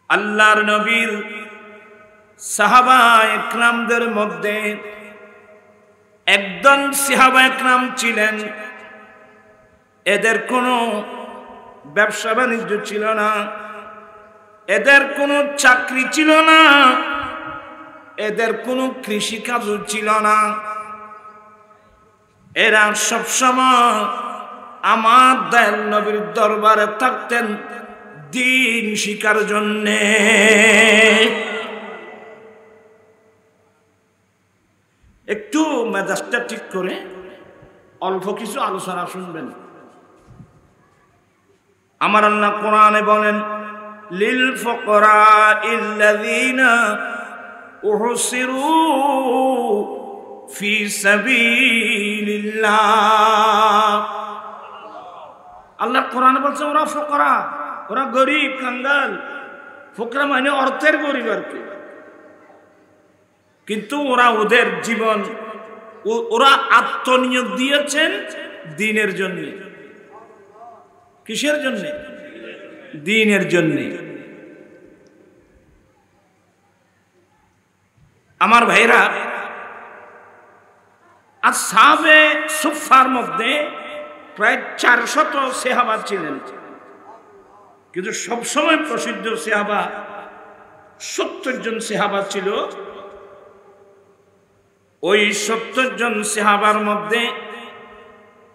আল্লাহর নবীর সাহাবা একরামদের মধ্যে একদল সাহাবা একরাম ছিলেন, এদের কোনো ব্যবসা বাণিজ্য ছিল না, এদের কোনো চাকরি ছিল না, এদের কোনো কৃষিকাজও ছিল না। এরা সবসময় আমার দয়াল নবীর দরবারে থাকতেন দিন শিকার জন্যে। একটু মেজাজটা ঠিক করে অল্প কিছু আলোচনা শুনবেন। আমার আল্লাহ কোরআনে বলেন, লিল ফুকরা ইল্লাযীনা উহসিরু ফি সাবিলিল্লাহ। আল্লাহ কোরআনে বলছে ওরা ফুকরা, ওরা গরিব কাঙ্গাল। ফুকরা মানে অর্থের গরিব আর কি, কিন্তু ওরা ওদের জীবন ওরা আত্মনিয়োগ দিয়েছেন দ্বীনের জন্য। কিসের জন্য? দ্বীনের জন্য। আমার ভাইরা, আসহাবে সুফফার মধ্যে প্রায় 400 সাহাবা ছিলেন, কিন্তু সবসময় প্রসিদ্ধ সাহাবা 70 জন সাহাবা ছিল। ওই 70 জন সাহাবার মধ্যে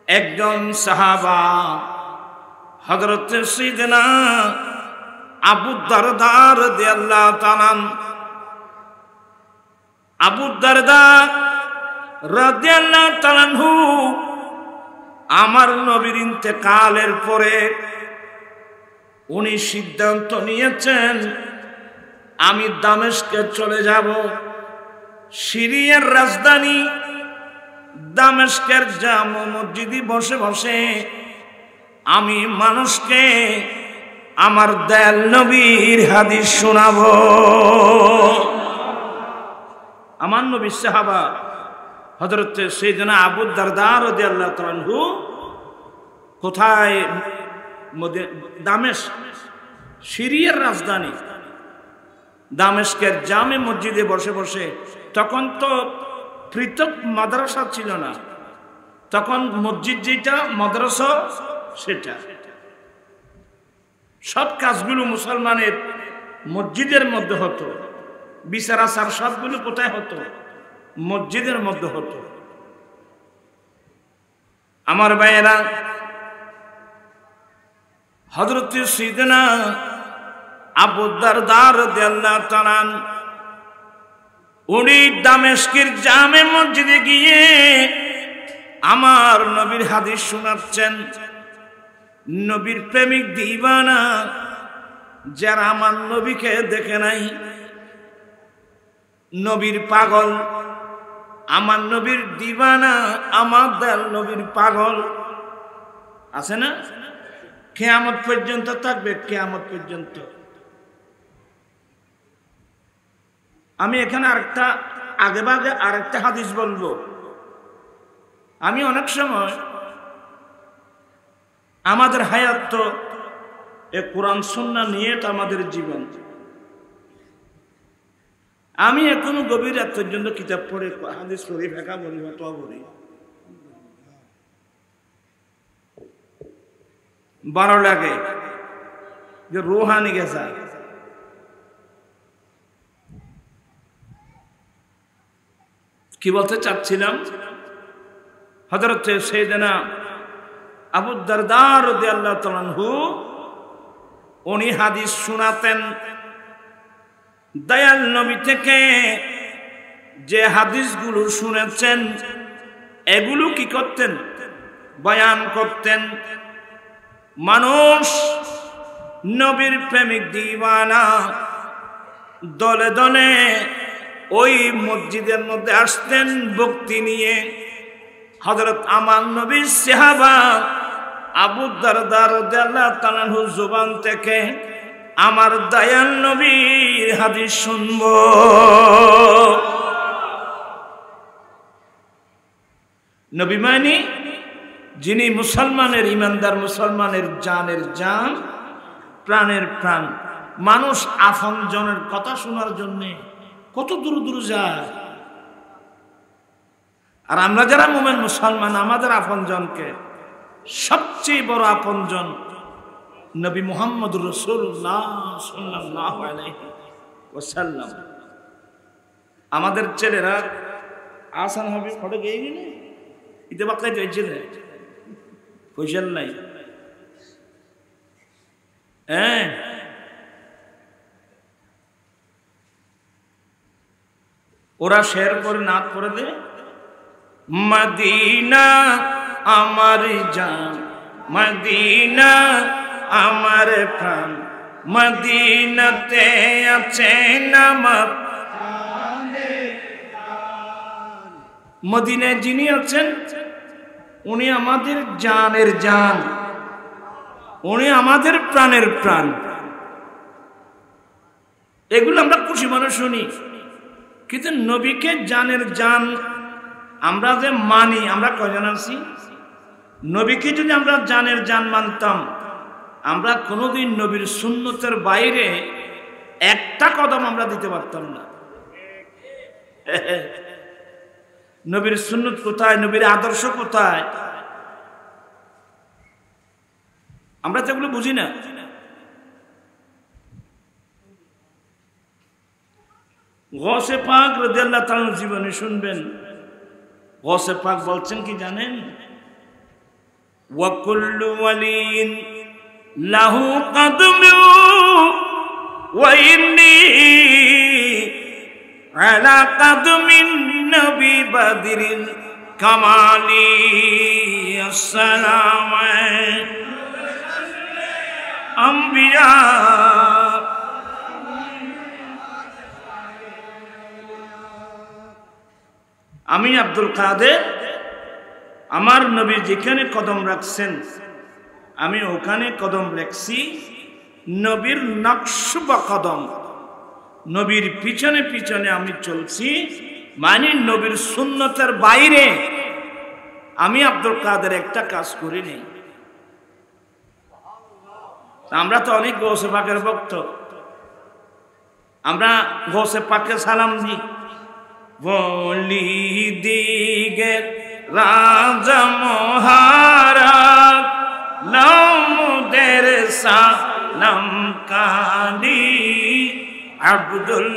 একজন সাহাবা হযরত সাইয়েদনা আবু দারদা রাদিয়াল্লাহু তাআলা। আবু দারদা রাদিয়াল্লাহু তাআলা আমার নবীর ইন্তেকালের পরে উনি সিদ্ধান্ত নিয়েছেন, আমি দামেস্কে চলে যাব। সিরিয়ার রাজধানী দামেস্কের জামে মসজিদে বসে বসে আমি মানুষকে আমার দয়াল নবীর হাদিস শোনাবো। আমার নবীর সাহাবা হযরত সাইয়েদনা আবু দারদা রাদিয়াল্লাহু তাআলা কোথায়? দামেস্ক, সিরিয়ার রাজধানী দামেস্কের জামে মসজিদে বসে বসে। তখন তো পৃথক মাদ্রাসা ছিল না, তখন মসজিদ যেটা মাদ্রাসা সেটা। সব কাজগুলো মুসলমানের মসজিদের মধ্যে হতো, বিচার আচার সবগুলো কোথায় হতো? মসজিদের মধ্যে হতো। আমার ভাইয়েরা, হযরত সাইয়েদনা আবু দারদা রাদিয়াল্লাহু তাআলা উনি দামেস্কের জামে মসজিদে গিয়ে আমার নবীর হাদিস শোনাচ্ছেন। নবীর প্রেমিক দিওয়ানা যারা আমার নবীকে দেখে নাই, নবীর পাগল, আমার নবীর দিওয়ানা, আমার দয়াল নবীর পাগল আছে না? কিয়ামত পর্যন্ত থাকবে, কিয়ামত পর্যন্ত। আমি এখানে আরেকটা আগে ভাগে আরেকটা হাদিস বলবো। আমি অনেক সময় আমাদের হায়াত তো এ কোরআন সুন্নাহ নিয়ে তো আমাদের জীবন। আমি এখনো গভীর রাত পর্যন্ত কিতাব পড়ে হাদিস পড়ি, ফেকা বলি, ফতোয়া বলি। 12 লাগে যে রুহানি গেছা। কি বলতে চাচ্ছিলাম? হযরত সাইয়েদনা আবু দারদা রাদিয়াল্লাহু তাআলা উনি হাদিস শোনাতেন দয়াল নবী থেকে। যে হাদিসগুলো শুনেছেন এগুলো কি করতেন? বয়ান করতেন। মানুষ নবীর প্রেমিক দিওয়ানা দলে দলে ওই মসজিদের মধ্যে আসতেন ভক্তি নিয়ে। হযরত আমার নবীর সাহাবা আবু দারদা রাদিয়াল্লাহু তাআলা জবান থেকে আমার দয়াল নবীর হাদিস শুনবো। নবী মানে যিনি মুসলমানের ইমানদার, মুসলমানের জানের জান, প্রাণের প্রাণ, মানুষ আপনজনের কথা শোনার জন্যে কত দূর দূর যায়। আর আমরা যারা মুমিন মুসলমান, আমাদের আপনজনকে সবচেয়ে বড় আপনজন নবী মুহাম্মদুর রাসূলুল্লাহ সাল্লাল্লাহু আলাইহি ওয়াসাল্লাম। আমাদের ছেলেরা আসান হবে ফটো গিয়ে গেলে ইতে বাক্কাই যাইছে না, পয়সা নাই। হ্যাঁ, ওরা শের করে নাত করে দে, মদিনা আমার জান, মদিনা আমার প্রাণ, মদিনাতে আছে নামাজ। মদিনায় যিনি আছেন উনি আমাদের জানের জান, উনি আমাদের প্রাণের প্রাণ। এগুলো আমরা খুশি মনে শুনি, কিন্তু নবীকে জানের জান আমরা যে মানি, আমরা কয়জন আছি? নবীকে যদি আমরা জানের জান মানতাম, আমরা কোনোদিন নবীর সুন্নতের বাইরে একটা কদম আমরা দিতে পারতাম না। নবীর সুন্নত কোথায়, নবীর আদর্শ কোথায়, আমরা তো এগুলো বুঝি না। গৌসে পাক রাদিয়াল্লাহু তাআলার জীবনে শুনবেন, গৌসে পাক বলছেন কি জানেন? ওয়া কুল্লু ওয়ালিন লাহু কদমু ওয়া ইন্নী আলা কদমিন নবী বদরিল কামালি। আসসালামু আম্বিয়া। আমি আব্দুল কাদের, আমার নবী যেখানে কদম রাখছেন আমি ওখানে কদম রাখছি। নবীর নকশ বা কদম, নবীর পিছনে পিছনে আমি চলছি, মানে নবীর সুন্নতের বাইরে আমি আব্দুল কাদের একটা কাজ করিনি। আমরা তো অনেক গৌসে পাকের ভক্ত, আমরা গৌসে পাকে সালাম দিই। বলি দিগের রাজা মহারাজ নামদের সালাম কালি আব্দুল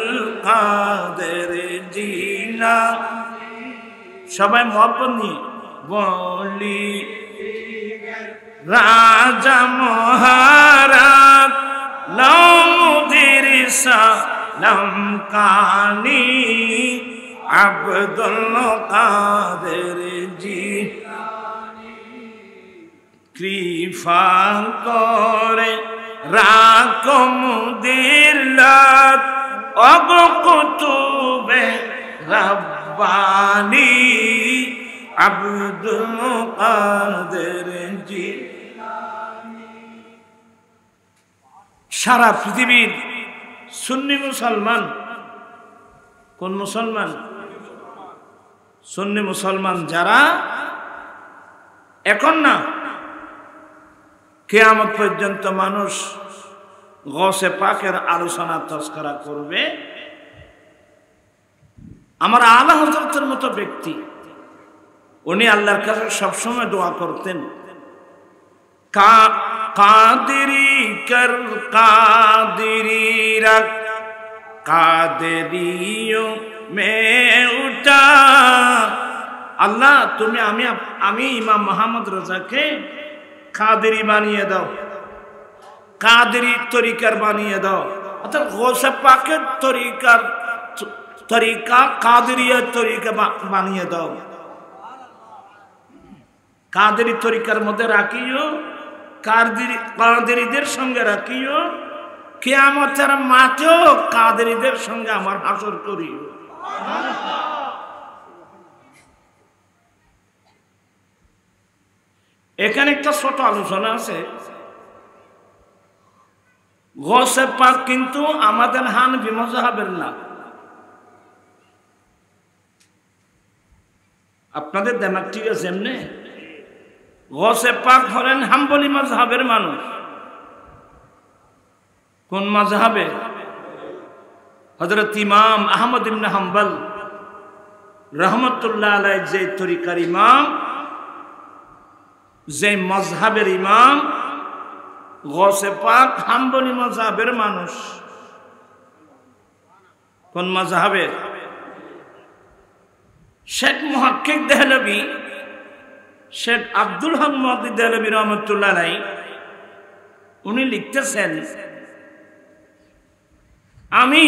কাদের জিলা। সবাই মহব্বত নিয়ে বলি রাজা মহারাজ নামদের সালাম কালি আব্দুল কাদের জিলানী। কৃপা করে রাখো মুদের লাত অগকুতুবে রব্বানি আব্দুল কাদের জিলানী। সারা পৃথিবীর সুন্নি মুসলমান, কোন মুসলমান? সুন্নি মুসলমান যারা, এখন না কিয়ামত পর্যন্ত মানুষ গৌসে পাকের আলোচনা তস্করা করবে। আমার আলা হযরতের মতো ব্যক্তি, উনি আল্লাহর কাছে সবসময় দোয়া করতেন, কাদেরি কর কাদেরি রাখ কাদেরিও মে উঠা। আল্লাহ তুমি আমি ইমাম মুহাম্মদ রাজাকে কাদেরি বানিয়ে দাও, কাদেরি তরিকার বানিয়ে দাও। অর্থাৎ গৌসে পাকের তরিকা কাদেরিয়া তরিকা বানিয়ে দাও। কাদেরি তরিকার মধ্যে রাখিও, কাদেরিদের সঙ্গে রাখিও, কিয়ামতের মাঠেও কাদেরিদের সঙ্গে আমার হাসর করিও। এখানে একটা ছোট আলোচনা আছে। গৌসে পাক কিন্তু আমাদের হানফি মাযহাবের না। আপনাদের দেমাগ ঠিক আছে এমনি? গৌসে পাক হলেন হাম্বলি মাযহাবের মানুষ। কোন মাযহাবে? হযরত ইমাম আহমদ ইবনে হাম্বল রাহমাতুল্লাহ আলাইহি যে তরিকার ইমাম, যে মাযহাবের ইমাম, গৌসে পাক হাম্বলি মাযহাবের মানুষ। কোন মাযহাবের? শেখ মুহাক্কিক দেহলভী, শেখ আব্দুল হক মুহাদ্দিস দেহলভী রাহমাতুল্লাহ আলাইহি, উনি লিখতেছেন, আমি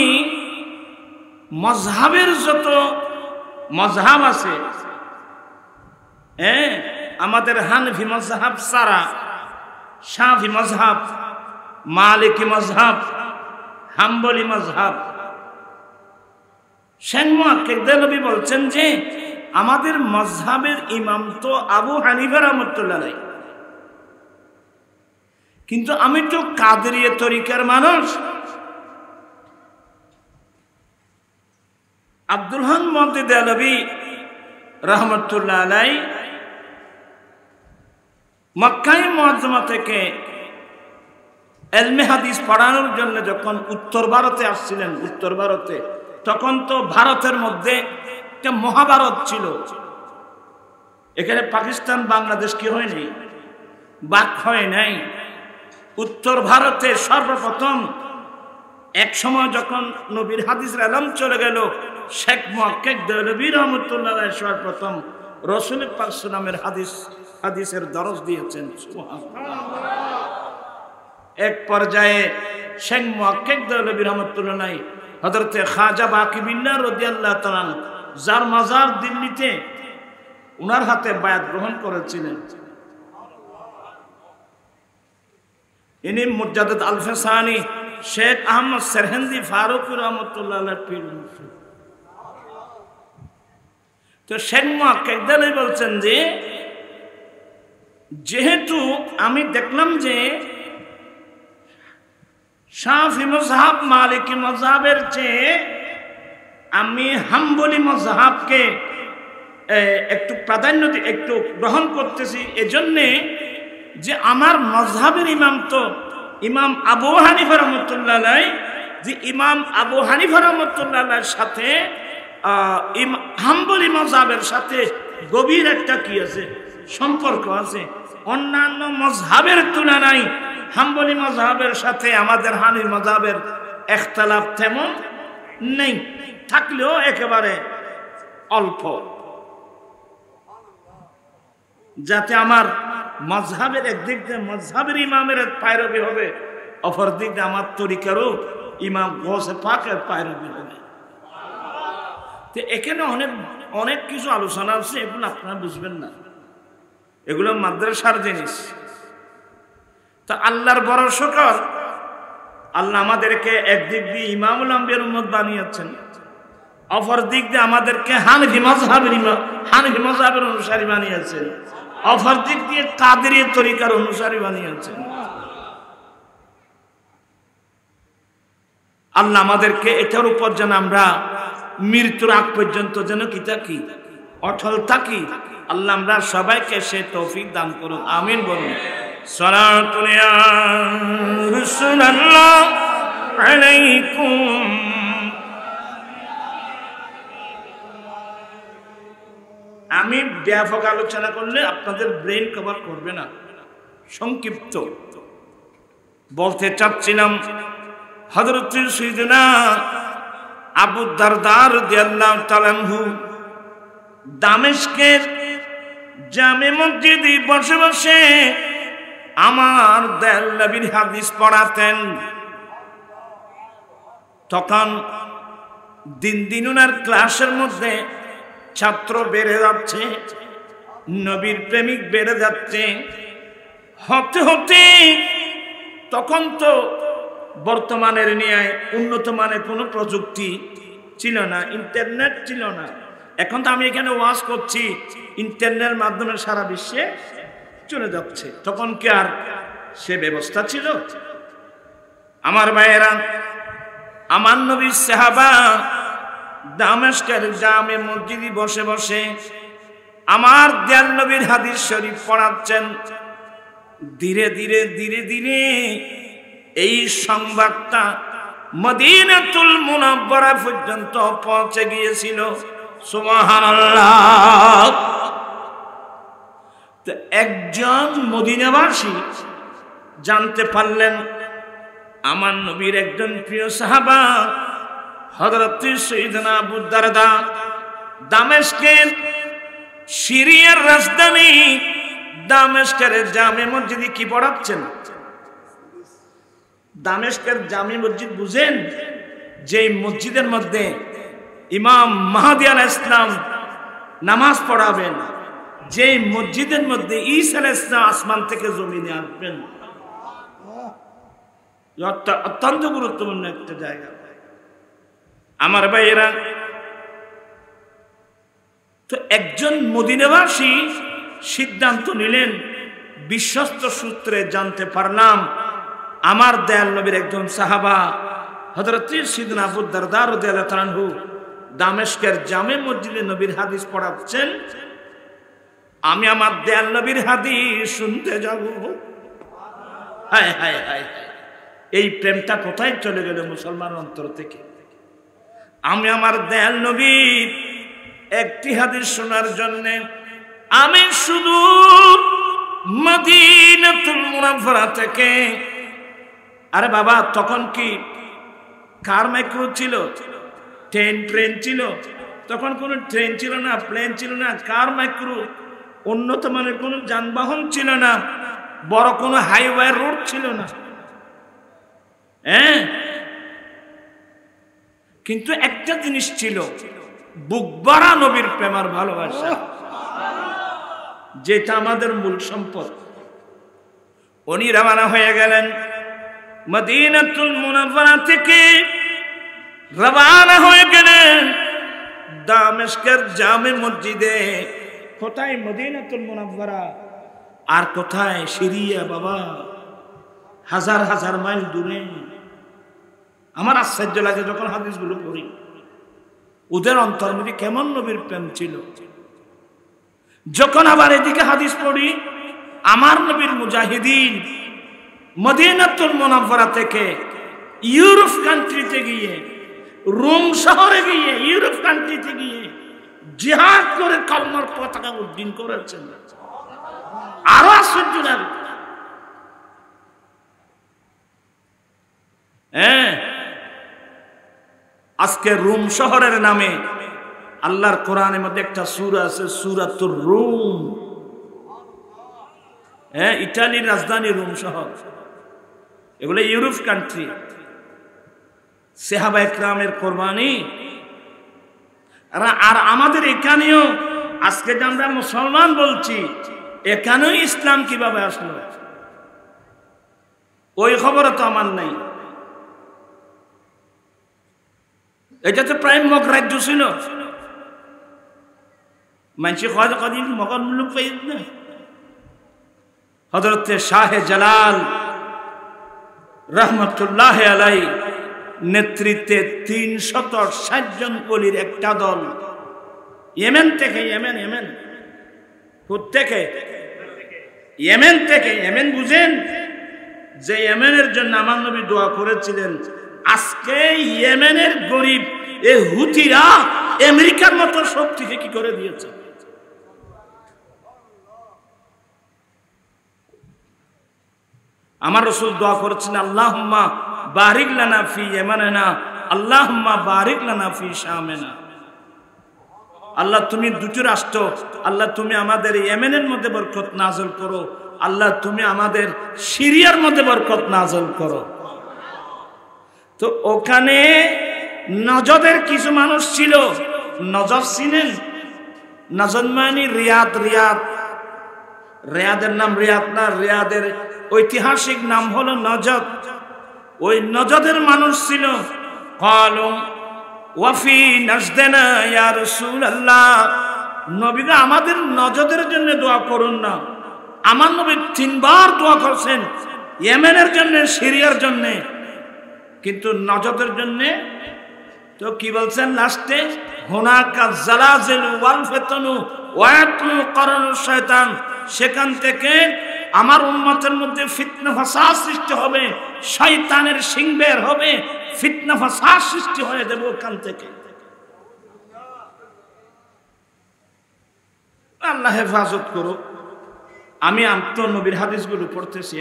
মাযহাবের যত মাযহাব আছে, আমাদের হানফি মাযহাব ছাড়া শাফি মাযহাব, মালিকি মাযহাব, হাম্বলি মাযহাব, শেখ মুহাক্কিক দেহলভী বলছেন যে আমাদের মাযহাবের ইমাম তো আবু হানিফা রাহমাতুল্লাহ আলাইহি, কিন্তু আমি তো কাদেরিয়া তরিকার মানুষ। আব্দুল হক মুহাদ্দিস দেহলভী রাহমাতুল্লাহ আলাইহি মক্কায়ে মুআজ্জামা থেকে ইলমে হাদিস পড়ানোর জন্য যখন উত্তর ভারতে আসছিলেন, উত্তর ভারতে, তখন তো ভারতের মধ্যে একটা মহাভারত ছিল। এখানে পাকিস্তান বাংলাদেশ কি হয়নি, বাক হয় নাই। উত্তর ভারতে সর্বপ্রথম এক সময় যখন নবীর হাদিসের আলম চলে গেল, শেখ মুহাক্কিক দেহলভী রাহমাতুল্লাহ আলাইহি সর্বপ্রথম রাসূল পাক সাল্লাল্লাহু আলাইহি হাদিসের দরস দিয়েছেন। এক পর্যায়ে শেখ মুহাক্কিক দেহলভী রাহমাতুল্লাহ আলাইহি হযরত খাজা বাকি বিল্লাহ রাদিয়াল্লাহু তাআলা যার মাজার দিল্লিতে, উনার হাতে বায়াত গ্রহণ করেছিলেন। ইনি মুজাদ্দিদ আল-ফাসানি শেখ আহমদ সেরহিন্দি ফারুকী রাহমাতুল্লাহ আলাইহি পীর মুর্শিদ। তো শেখ মুহাক্কিক দেহলভী বলছেন যে যেহেতু আমি দেখলাম যে শাফি মাযহাব মালিকি মাযহাবের চেয়ে আমি হাম্বলি মাযহাবকে একটু প্রাধান্য একটু গ্রহণ করতেছি, এজন্যে যে আমার মাযহাবের ইমাম তো ইমাম আবু হানিফা রাহমাতুল্লাহ আলাইহি, যে ইমাম আবু হানিফা রাহমাতুল্লাহ আলাইহির সাথে হাম্বলি মাযহাবের সাথে গভীর একটা কি আছে, সম্পর্ক আছে। অন্যান্য মাযহাবের তুলনায় হাম্বলি মাযহাবের সাথে আমাদের হানিফি মাযহাবের ইখতিলাফ তেমন নেই, থাকলেও একেবারে অল্প। যাতে আমার মাযহাবের একদিক দিয়ে মাযহাবের ইমামের পায়রবি হবে, অপর দিক দিয়ে আমার তরিকারও ইমাম গৌসে পাকের পায়রবি হবে। তো এখানে অনেক অনেক কিছু আলোচনা আছে, এগুলো আপনারা বুঝবেন না, এগুলো মাদ্রাসার জিনিস। তো আল্লাহর বড় শুকর, আল্লাহ আমাদেরকে একদিক দিয়ে ইমামুল আম্বিয়ার উম্মত বানিয়েছেন, অপর দিক দিয়ে আমাদেরকে হানফি মাযহাবের অনুসারী বানিয়েছেন, অপর দিক দিয়ে কাদেরিয়া তরিকার অনুসারী বানিয়েছেন। আল্লাহ আমাদেরকে এটার উপর যেন আমরা মৃত্যুর আগ পর্যন্ত যেন কি থাকি, অটল থাকি। আল্লাহ আমরা সবাইকে সে তৌফিক দান করুন, আমিন বলুন। সালাতু ইয়া রাসূলুল্লাহ আলাইকুম। আমি ব্যাপক আলোচনা করলে আপনাদের ব্রেন কভার করবে না, সংক্ষিপ্ত বলতে চাচ্ছিলাম। হযরত সাইয়েদনা আবু দারদা রাদিয়াল্লাহু তাআলা আনহু দামেস্কের জামে মসজিদে বসে বসে আমার দয়াল নবীর হাদিস পড়াতেন। তখন দিন দিন ওনার ক্লাসের মধ্যে ছাত্র বেড়ে যাচ্ছে, নবীর প্রেমিক বেড়ে যাচ্ছে। হতে হতে তখন তো বর্তমানের নিয়ে উন্নত মানের কোনো প্রযুক্তি ছিল না, ইন্টারনেট ছিল না। এখন তো আমি এখানে ওয়াজ করছি, ইন্টারনেটের মাধ্যমে সারা বিশ্বে চলে যাচ্ছে। তখন কি আর সে ব্যবস্থা ছিল? আমার ভাইয়েরা, আমার নবীর সাহাবা দামেস্কের জামে মসজিদে বসে বসে আমার দয়াল নবীর হাদিস শরীফ পড়াচ্ছেন। ধীরে ধীরে ধীরে ধীরে এই সংবাদটা মদিনাতুল মুনাওয়ারা পর্যন্ত পৌঁছে গিয়েছিল। সুবহানাল্লাহ। তো একজন মদিনাবাসী জানতে পারলেন আমার নবীর একজন প্রিয় সাহাবা হযরত সাইয়েদনা আবু দারদা দামেস্কের সিরিয়ার রাজধানী দামেস্কের জামে মসজিদে কি পড়াচ্ছেন? দামেস্কের জামে মসজিদ বুঝেন? যে মসজিদের মধ্যে ইমাম মাহদী আলাইহিস সালাম নামাজ পড়াবেন, যে মসজিদের মধ্যে ঈসা আলাইহিস সালাম আসমান থেকে জমিনে আসবেন। অত্যন্ত গুরুত্বপূর্ণ একটা জায়গা আমার ভাইয়েরা। তো একজন মদিনাবাসী সিদ্ধান্ত নিলেন, বিশ্বস্ত সূত্রে জানতে পারলাম আমার দয়াল নবীর একজন সাহাবা হযরত সাইয়েদনা আবু দারদা রাদিয়াল্লাহু তাআলা আনহু দামেস্কের জামে মসজিদে নবীর হাদিস পড়াচ্ছেন, আমি আমার দয়াল নবীর হাদিস শুনতে যাব। হায় হায় হায়, এই প্রেমটা কোথায় চলে গেল মুসলমান অন্তর থেকে? আমি আমার দয়াল নবীর একটি হাদিস শোনার জন্য আমি শুধু মদিনাতুল মুনাওয়ারা থেকে, আরে বাবা তখন কি কার মাইক্রো ছিল, ট্রেন ছিল? তখন কোনো ট্রেন ছিল না, প্লেন ছিল না, কার মাইক্রো, উন্নত মানের কোনো যানবাহন ছিল না, বড় কোনো হাইওয়ে রোড ছিল না। হ্যাঁ, কিন্তু একটা জিনিস ছিল, বুকভরা নবীর প্রেমার ভালোবাসা, যেটা আমাদের মূল সম্পদ। উনি রওনা হয়ে গেলেন মদিনাতুল মুনাওয়ারা থেকে, রওনা হয়ে গেলেন দামেস্কের জামে মসজিদে। কোথায়? মদিনাতুল মুনাওয়ারা। আর কোথায়? সিরিয়া বাবা, হাজার হাজার মাইল দূরে। আমার আশ্চর্য লাগে যখন হাদিসগুলো পড়ি, ওদের অন্তর মধ্যে কেমন নবীর প্রেম ছিল। যখন আবার এদিকে হাদিস পড়ি, আমার নবীর মুজাহিদিন মদিনাতুল মুনাওয়ারা থেকে ইউরোপ কান্ট্রিতে গিয়ে, রোম শহরে গিয়ে, ইউরোপ কান্ট্রিতে গিয়ে জিহাদ করে কালমার পতাকা উড্ডীন করেছেন। আরো আশ্চর্য লাগে। হ্যাঁ, আজকে রোম শহরের নামে আল্লাহর কোরআনের মধ্যে একটা সূরা আছে, সূরাতুর রুম। হ্যাঁ, ইতালির রাজধানী রোম শহর, এগুলো ইউরোপ কান্ট্রি। সাহাবায়ে কেরামের কোরবানি। আর আমাদের এখানেও আজকে যে আমরা মুসলমান বলছি, এখানেও ইসলাম কিভাবে আসলো ওই খবর তো আমার নাই। এটা তো প্রায় মগ রাজ্য ছিল, মানুষ কদিন মগর মুলুক পাই না। হযরত শাহে জালাল রহমতুল্লাহ আলাই নেতৃত্বে ৩৬০ জন ওলির একটা দল ইয়েমেন থেকে, ইয়েমেন বুঝেন? যে ইয়েমেনের জন্য আমার নবী দোয়া করেছিলেন। আজকে ইয়েমেনের গরিব এ হুতিরা আমেরিকার মতো শক্তিকে কি করে দিয়েছে। আমার রাসূল দোয়া করেছেন, আল্লাহুম্মা বারিক লানা ফি ইয়ামানিনা, আল্লাহুম্মা বারিক লানা ফি শামিনা। আল্লাহ তুমি দুটো রাষ্ট্র, আল্লাহ তুমি আমাদের ইয়েমেনের মধ্যে বরকত নাযিল করো, আল্লাহ তুমি আমাদের সিরিয়ার মধ্যে বরকত নাযিল করো। তো ওখানে নজদের কিছু মানুষ ছিল। নজদ চিনেন? নজদ মানে রিয়াদ। রিয়াদের নাম রিয়াদ না, রিয়াদের ঐতিহাসিক নাম হলো নজদ। ওই নজদের মানুষ ছিল। ক্বালু ওয়াফি নাজদানা ইয়া রাসূলুল্লাহ, নবীগো আমাদের নজদের জন্য দোয়া করুন না। আমার নবী ৩ বার দোয়া করছেন, ইয়েমেনের জন্য, সিরিয়ার জন্য, কিন্তু নজদের জন্য তো কি বলছেন লাস্টে? হুনাকা জালাজিল ওয়াল ফিতনু ওয়া ইয়াতলু করানুশ শয়তান। সেখান থেকে আমার উম্মতের মধ্যে ফিতনা ফাসাদ সৃষ্টি হবে, শয়তানের শিং বের হবে, ফিতনা ফাসাদ সৃষ্টি হয়ে যাবে ওখান থেকে। আল্লাহ হেফাজত করুক। আমি তো নবীর হাদিসগুলো পড়তেছি,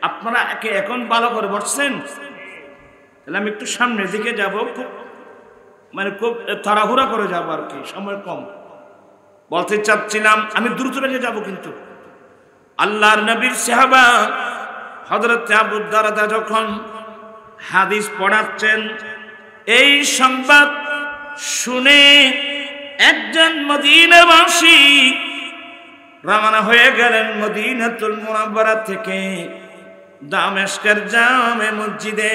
আপনারা এখন ভালো করে বসছেন, তাহলে আমি একটু সামনের দিকে যাব, খুব তাড়াহুড়া করে যাব আর কি, সময় কম। বলতে চাচ্ছিলাম আমি দ্রুত বেগে যাব, কিন্তু আল্লাহর নবীর সাহাবা হযরত আবু দারদা যখন হাদিস পড়াচ্ছেন, এই সংবাদ শুনে একজন মদিনাবাসী রওনা হয়ে গেলেন মদিনাতুল মুনাওয়ারা থেকে দামেস্কের জামে মসজিদে।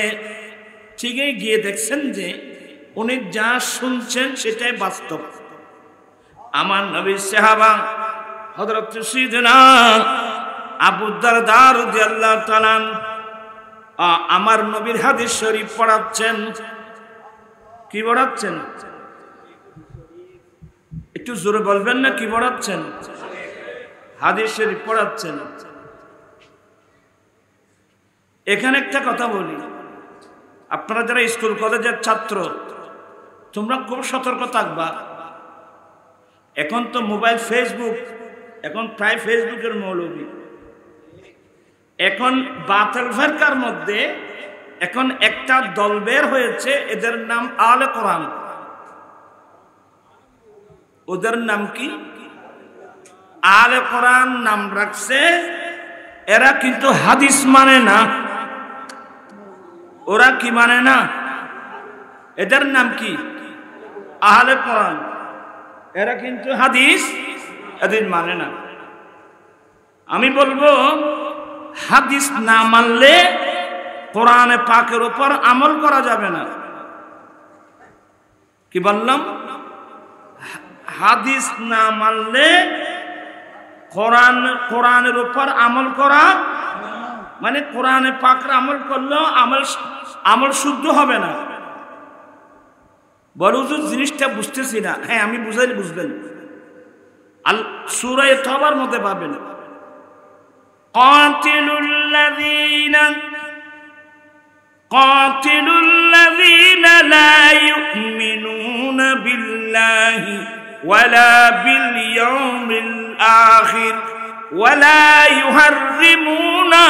ঠিকই গিয়ে দেখছেন যে উনি যা শুনছেন সেটাই বাস্তব। আমার নবীর সাহাবা হযরত সাইয়েদনা আবু দারদা রাদিয়াল্লাহু তাআলা আমার নবীর হাদিস শরীফ পড়াচ্ছেন। কি পড়াচ্ছেন? একটু জোরে বলবেন না, কি পড়াচ্ছেন? হাদিস শরীফ পড়াচ্ছেন। এখানে একটা কথা বলি, আপনারা যারা স্কুল কলেজের ছাত্র, তোমরা খুব সতর্ক থাকবা। এখন তো মোবাইল, ফেসবুক, এখন প্রায় ফেসবুকের মৌলবী। এখন বাতিল ফিরকার মধ্যে এখন একটা দল বের হয়েছে, এদের নাম আলে কোরআন। ওদের নাম কি? আলে কোরআন নাম রাখছে। এরা কিন্তু হাদিস মানে না। ওরা কি মানে না? এদের নাম কি? আহলে কোরআন। এরা কিন্তু হাদিস মানে না। আমি বলবো, হাদিস না মানলে কোরআনে পাকের উপর আমল করা যাবে না। কি বললাম? হাদিস না মানলে কোরআনের উপর আমল করা মানে কোরআনে পাকের আমল করলেও আমল শুদ্ধ হবে না। বড় হুজুর জিনিসটা বুঝতেছি না। হ্যাঁ, আমি বুঝাইলে বুঝবেন। সূরা তাওবার মধ্যে পাবেন, কাতিলুল্লাযীনা লা ইউমিনুনা বিল্লাহি ওয়ালা বিল ইয়াউমিল আখির ওয়ালা ইউহাররিমুনা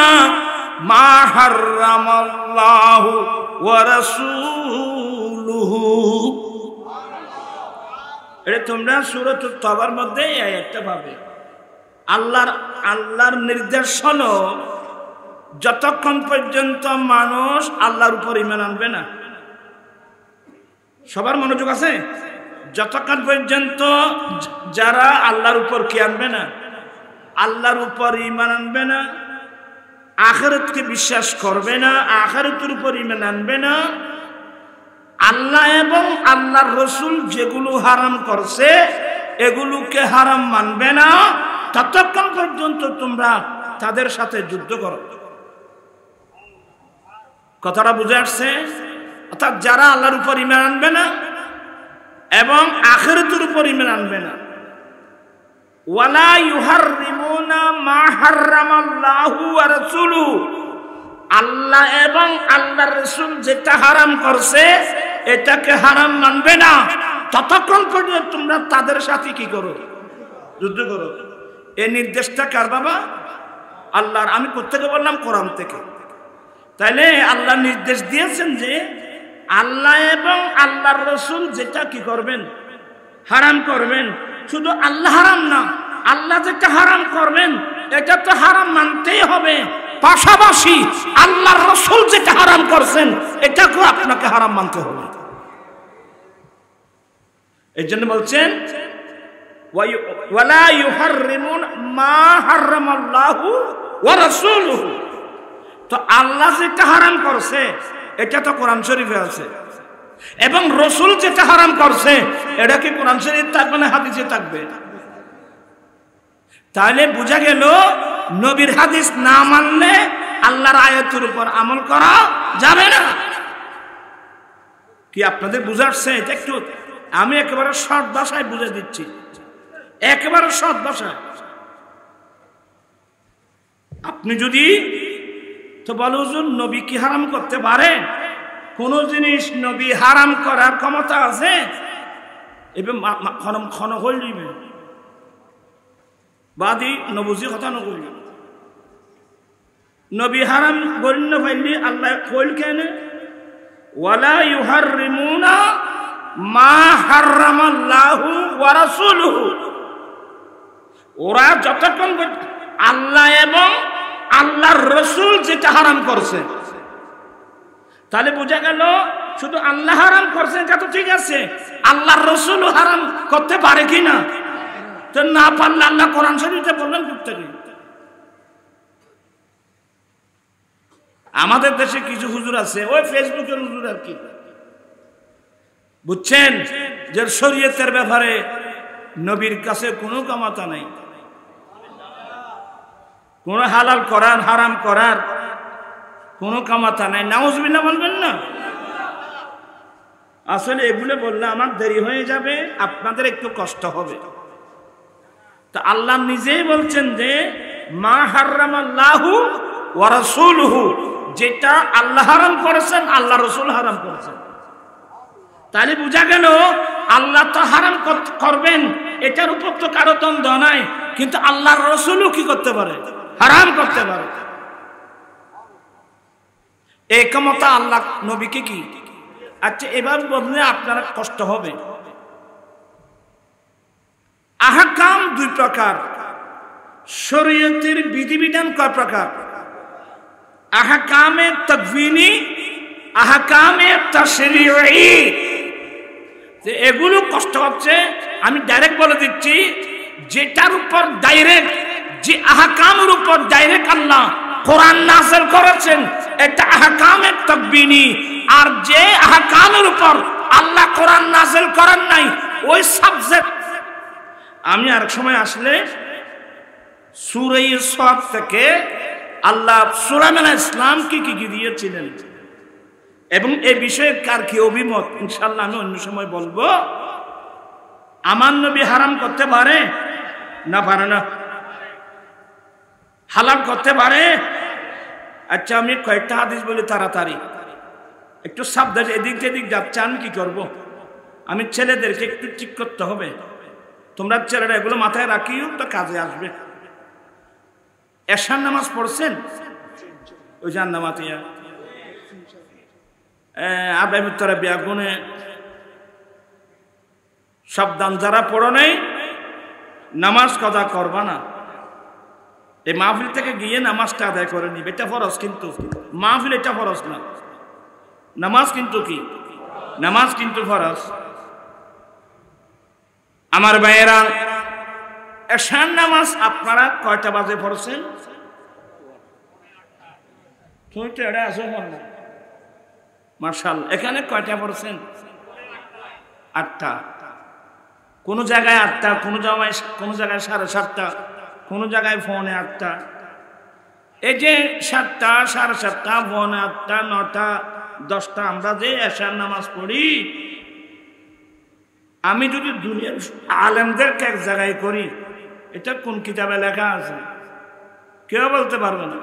মা হাররামাল্লাহু ওয়া রাসূলুহু। এটা তোমরা সূরাতুত তাওবার মধ্যে এই আয়াতটা পাবে। আল্লাহর নির্দেশ হলো, যতক্ষণ পর্যন্ত মানুষ আল্লাহর উপর ঈমান আনবে না, সবার মনোযোগ আছে, যতক্ষণ পর্যন্ত যারা আল্লাহর উপর কি আনবে না, আল্লাহর উপর ঈমান আনবে না, আখিরাতকে বিশ্বাস করবে না, আখিরাতের উপর ঈমান আনবে না, আল্লাহ এবং আল্লাহর রাসূল যেগুলো হারাম করছে এগুলোকে হারাম মানবে না, ততক্ষণ পর্যন্ত তোমরা তাদের সাথে যুদ্ধ করো। কথাটা বুঝে আসছে? অর্থাৎ যারা আল্লাহর উপর ঈমান আনবে না এবং আখিরাতের উপর ঈমান আনবে না, ওয়ালা ইউহাররিমুনা মা হাররামাল্লাহু ওয়া রাসূলুহু, আল্লাহ এবং আল্লাহর রাসূল যেটা হারাম করছে এটাকে হারাম মানবে না, ততক্ষণ পর্যন্ত তোমরা তাদের সাথে কি করো? যুদ্ধ করো। এই নির্দেশটা কার বাবা? আল্লাহর। আমি কোত্থেকে বললাম? কোরআন থেকে। তাইলে আল্লাহ নির্দেশ দিয়েছেন যে আল্লাহ এবং আল্লাহর রাসূল যেটা কি করবেন? হারাম করবেন। শুধু আল্লাহ হারাম না, আল্লাহ যেটা হারাম করবেন এটা তো হারাম মানতেই হবে, পাশাপাশি আল্লাহর রাসূল যেটা হারাম করছেন এটাকেও আপনাকে হারাম মানতে হবে। এই জন্য বলছেন ওয়ালা ইউহাররিমুন মা হাররামাল্লাহু ওয়া রাসূলুহু। তো আল্লাহ যেটা হারাম করছে এটা তো কোরআন শরীফে আছে, এবং রাসূল যেটা হারাম করছে এটা কি কোরআন শরীফে থাকবে না হাদিসে থাকবে? তাহলে বোঝা গেল নবীর হাদিস না মানলে আল্লাহর আয়াতের উপর আমল করা যাবে না। কি আপনাদের বুঝাচ্ছে? এটা একটু আমি একেবারে সহজ ভাষায় বুঝে দিচ্ছি, একেবারে সহজ ভাষায়। আপনি যদি তো বলো হুজুর নবী কি হারাম করতে পারে? কোন জিনিস নবী হারাম করার ক্ষমতা আছে? এবার ক্ষণ হইলিবে বাদি নবুজি কথা নকইল নবী হারাম গণ্য পাইলি আল্লাহ কইল কেন ওয়ালা ইউহাররিমুনা মা হারামাল্লাহু ওয়া রাসূলুহু। ওরা যতক্ষণ আল্লাহ এবং আল্লাহর রাসূল যেটা হারাম করছে, তাহলে বোঝা গেল শুধু আল্লাহ হারাম করছেন এটা তো ঠিক আছে, আল্লাহর রাসূলও হারাম করতে পারে কিনা? তো না পারলে আল্লাহ কোরআন শরীফে বললেন করতে কি? আমাদের দেশে কিছু হুজুর আছে ওই ফেসবুকের হুজুর আর কি, বুঝছেন, যে শরীয়তের ব্যাপারে নবীর কাছে কোনো ক্ষমতা নাই, কোন হালাল করার হারাম করার কোনো ক্ষমতা নাই। নাউজুবিল্লাহ বলবেন না। আসলে এগুলো বললে আমার দেরি হয়ে যাবে, আপনাদের একটু কষ্ট হবে। তা আল্লাহ নিজেই বলছেন যে মা হারামাল্লাহু ওয়া রাসূলুহু, যেটা আল্লাহ হারাম করেছেন আল্লাহ রাসূল হারাম করেছেন। তাহলে বোঝা গেল আল্লাহ তো হারাম করবেন, এটার উপর তো কারো দ্বন্দ্ব নাই, কিন্তু আল্লাহর রাসূলও কি করতে পারে? হারাম করতে পারে। এই ক্ষমতা আল্লাহ নবীকে কি? আচ্ছা এবার বললে আপনারা কষ্ট হবে। আহকাম দুই প্রকার, শরীয়তের বিধিবিধান কয় প্রকার? আহকামে তাকওয়িনি, আহকামে তাশরীঈ। এগুলো কষ্ট হচ্ছে, আমি ডাইরেক্ট বলে দিচ্ছি, যেটার উপর ডাইরেক্ট, যে আহকামের উপর ডাইরেক্ট আল্লাহ কোরআন নাযিল করেছেন এটা আহকামে তাকওয়িনি, আর যে আহকামের উপর আল্লাহ কোরআন নাযিল করেন নাই ওই সাবজেক্ট আমি আরেক সময় আসলে সূরা সাদ থেকে আল্লাহ সুলাইমান আলাইহিস সালাম কি কি দিয়েছিলেন এবং এই বিষয়ে কার কি অভিমত ইনশাআল্লাহ আমি অন্য সময় বলবো। আমার নবী হারাম করতে পারে না পারে না? হালাল করতে পারে? আচ্ছা আমি কয়েকটা হাদিস বলি তাড়াতাড়ি, একটু সাবধান, এদিক যেদিক যাচ্ছে আমি কি করব? আমি ছেলেদেরকে একটু ঠিক করতে হবে, তোমরা ছেলেরা এগুলো মাথায় রাখিও তো কাজে আসবে। এশার নামাজ পড়ছেন? ওই জান্নামাতিয়া আবে ভিতরে বিয়াগুনে সাবধান, যারা পড়ো নেই নামাজ কাজা করবা না, এই মাহফিল থেকে গিয়ে নামাজটা আদায় করে নিবে, এটা ফরজ। কিন্তু মাহফিল এটা ফরজ না, নামাজ কিন্তু কি? নামাজ কিন্তু ফরজ। আমার ভাইয়েরা, এশার নামাজ আপনারা কয়টা বাজে পড়ছেন? মাশাআল্লাহ, এখানে কয়টা পড়ছেন? 8টা। কোন জায়গায় 8টা, কোন জায়গায় 7:30, কোন জায়গায় 7:45। এই যে 7টা, 7:30, 7:45, 9টা, 10টা আমরা যে এশার নামাজ পড়ি, আমি যদি দুনিয়ার আলেমদেরকে এক জায়গায় করি, এটা কোন কিতাবে লেখা আছে? কেউ বলতে পারবে না,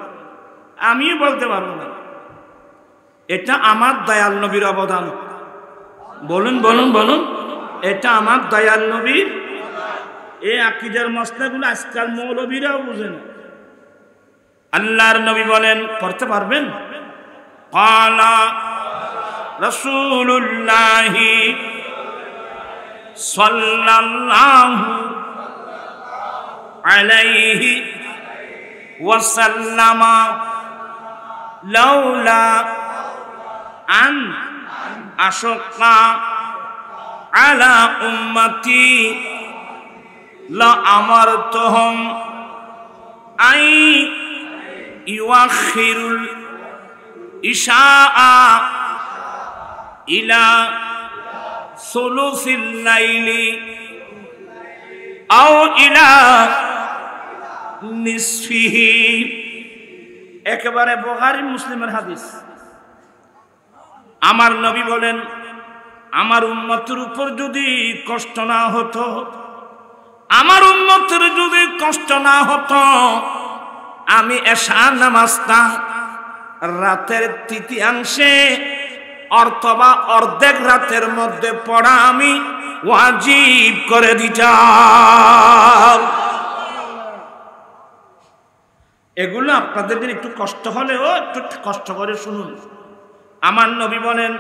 আমিও বলতে পারবো না। এটা আমার দয়াল নবীর অবদান। বলুন বলুন বলুন, এটা আমার দয়াল নবীর। এই আকীদার মসলাগুলো আজকাল মৌলবীরাও বুঝে না। আল্লাহর নবী বলেন, পড়তে পারবেন? ক্বালা রাসূলুল্লাহি সাল্লাল্লাহু আলাইহি ওয়াসাল্লামা লাউলা আন আশক্কা আলা উম্মতি লা আমারতুহুম আই ইউআখিরুল ইশাআ ইলা সুলুসিল লাইলি আও ইলা নিসফিহি। একেবারে বুখারী মুসলিমের হাদিস। আমার নবী বলেন, আমার উম্মতের উপর যদি কষ্ট না হতো, আমার উম্মতের যদি কষ্ট না হতো, আমি এশা নামাজটা রাতের তৃতীয়াংশে অথবা অর্ধেক রাতের মধ্যে পড়া আমি ওয়াজিব করে দিতাম। এগুলো আপনাদের একটু কষ্ট হলেও একটু কষ্ট করে শুনুন। আমার নবী বলেন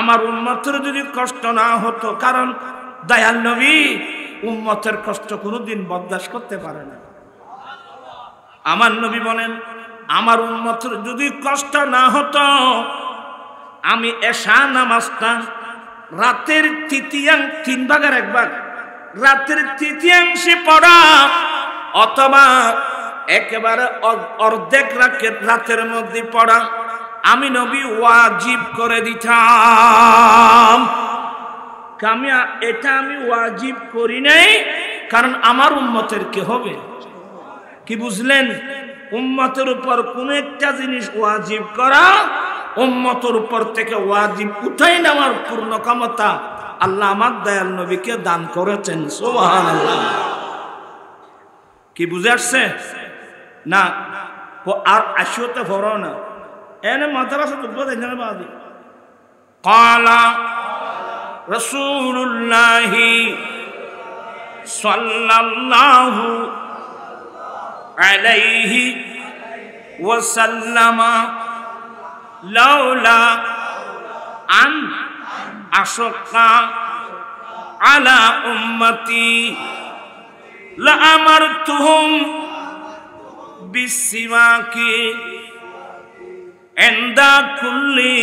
আমার উম্মতের যদি কষ্ট না হতো, কারণ দয়াল নবী উম্মতের কষ্ট কোনোদিন বরদাস্ত করতে পারে না। আমার নবী বলেন আমার উম্মতের যদি কষ্ট না হতো, আমি এশা নামাজটা রাতের তৃতীয়াংশ, 3 ভাগের 1 ভাগ রাতের তৃতীয়াংশে পড়া অথবা একেবারে অর্ধেক রাতের মধ্যে পড়া আমি নবী ওয়াজিব করে দিতাম। এটা আমি ওয়াজিব করি নাই, কারণ আমার উম্মতের কি হবে? কি বুঝলেন? উম্মতের উপর কোন একটা জিনিস ওয়াজিব করা, উম্মতের উপর থেকে ওয়াজিব উঠাই নেওয়ার পূর্ণ ক্ষমতা আল্লাহ আমার দয়াল নবীকে দান করেছেন। সুবহানাল্লাহ। কি বুঝে আসছে না? আর আসিওতে ভরো না, এনে মাদ্রাসা দুঃখ দেখেন বাদি ক্বালা রাসূলুল্লাহ সাল্লাল্লাহু আলাইহি ওয়াসাল্লাম লাউলা আন আশকা আলা উম্মতি লা আমারতুহুম বিসিওয়াকি ইনদা কুল্লি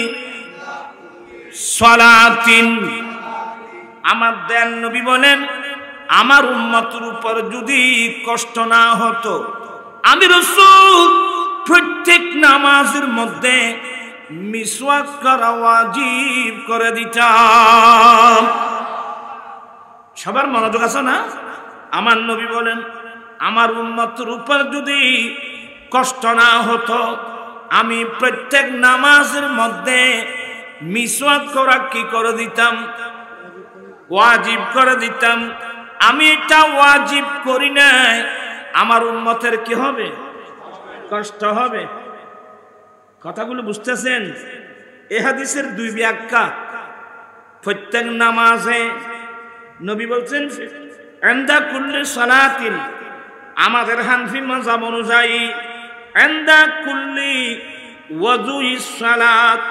সালাতিন। আমার দয়াল নবী বলেন আমার উম্মতের উপর যদি কষ্ট না হতো, আমি রাসূল প্রত্যেক নামাজের মধ্যে মিসওয়াক করা ওয়াজিব করে দিতাম। সবার মনোযোগ আছে না? আমার নবী বলেন আমার উম্মতের উপর যদি কষ্ট না হতো, আমি প্রত্যেক নামাজের মধ্যে মিসওয়াক করা কি করে দিতাম? ওয়াজিব করে দিতাম। আমি এটা ওয়াজিব করি নাই, আমার উম্মতের কি হবে? কষ্ট হবে। কথাগুলো বুঝতেছেন? এই হাদিসের 2 ব্যাখ্যা। প্রত্যেক নামাজে নবী বলছেন ইনদা কুল্লি সালাতিন, আমাদের হানফি মাযহাব অনুযায়ী ইনদা কুল্লি ওযুইস সালাত,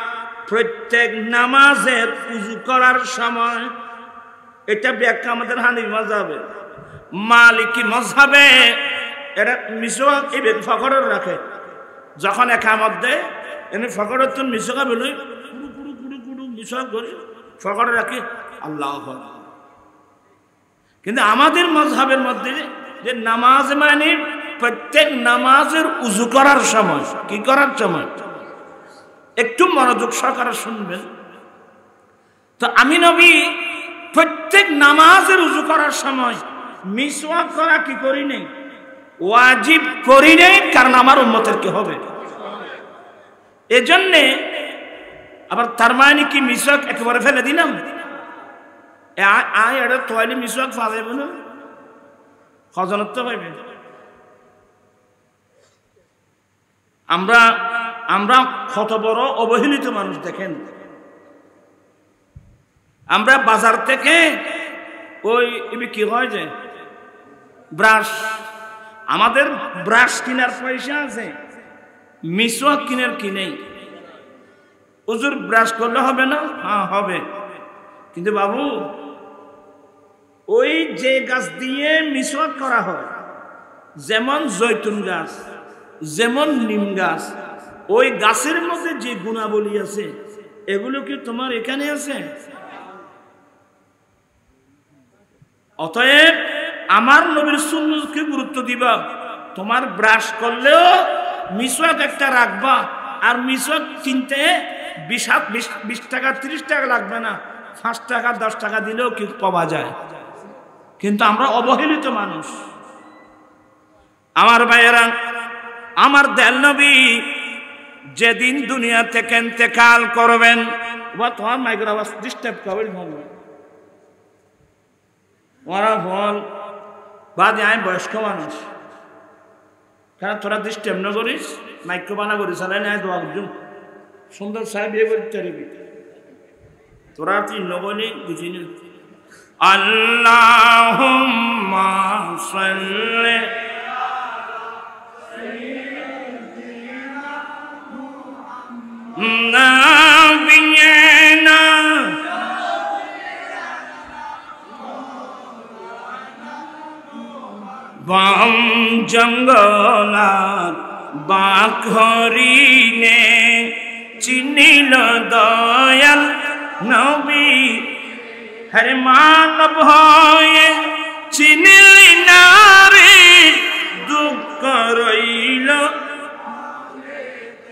প্রত্যেক নামাজের ওযু করার সময়। এটা ব্যাখ্যা আমাদের হানফি মাযহাবে। মালিকি মাযহাবে এরা মিসওয়াক এই ফকরের রাখে, যখন একামত দেয় এনে ফকরের তো মিসওয়াক বলে কুড়ু কুড়ু কুড়ু কুড়ু মিসওয়াক করে ফকরে রাখি আল্লাহু আকবার। কিন্তু আমাদের মাযহাবের মধ্যে যে নামাজ মানে প্রত্যেক নামাজের ওযু করার সময়, কি করার সময় একটু মনোযোগ সহকারে শুনবেন। তো আমি নবী প্রত্যেক নামাজের ওযু করার সময় মিসওয়াক করা কি করি নাই? ওয়াজিব করি নাই, কারণ আমার উম্মতের কি হবে? এজন্যে আবার তার মানে কি মিসওয়াক একেবারে ফেলে দিলাম? আয় এটা তোয়ালি মিসওয়াক ফালাইব না, খজনত্ব পাইবে। আমরা কত বড় অবহেলিত মানুষ দেখেন। আমরা বাজার থেকে ওই কি হয় যে ব্রাশ, আমাদের ব্রাশ কেনার পয়সা আছে, মিসওয়াক কিনার কি নেই। হুজুর ব্রাশ করলে হবে না? হ্যাঁ হবে, কিন্তু বাবু ওই যে গাছ দিয়ে মিসওয়াক করা হয়, যেমন জৈতুন গাছ, যেমন নিম গাছ, ওই গাছের মধ্যে যে গুণাবলী আছে এগুলো কি তোমার এখানে আছে? অতএব আমার নবীর সুন্নতকে গুরুত্ব দিবা। তোমার ব্রাশ করলেও মিসওয়াক একটা রাখবা, আর মিসওয়াক কিনতে 20 টাকা 30 টাকা লাগবে না, 5 টাকা 10 টাকা দিলেও কি পাওয়া যায়। কিন্তু আমরা অবহেলিত মানুষ। আমার ভাইয়েরা, আমার দয়াল নবী যেদিন দুনিয়া থেকে ইন্তেকাল করবেন, তোমার মাইক্রো আওয়াজ ডিস্টার্ব করবেন ওরা বল বাদে, আমি বয়স্ক মানুষ, কারণ তোরা দৃষ্টি এমন করিস মাইক্রো বানা করিস চালাই নাই দোয়া করছুন সুন্দর সাহেব বিয়ে করতে পারবি তোরা তুই নগনি বুঝিনি আল্লাহুম্মা সাল্লি নাবিয়িনা বাম জঙ্গলাত বাঘ হরিণে চিনিল দয়াল নবী হরে মানব হয়ে চিনিলি নারী দুঃখ রইল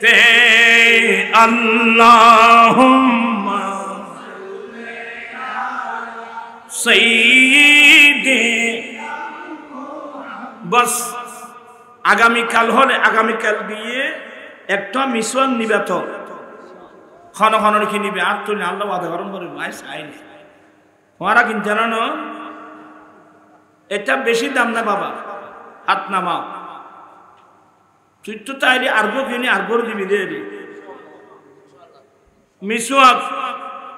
তে আল্লাহুম্মা সাইয়্যিদি বস আগামীকাল হলে আগামীকাল দিয়ে একটা মিশন নিবে তো খন খন রেখে নিবে আর তুলে আল্লাহ আধা গরম করে মাই চাইনি তোমারা কিনতে জানো এটা বেশি দাম না বাবা হাত নামাও তুই তো তাইলে আরবো কিনে আরবোর দিবি রে মিসওয়াক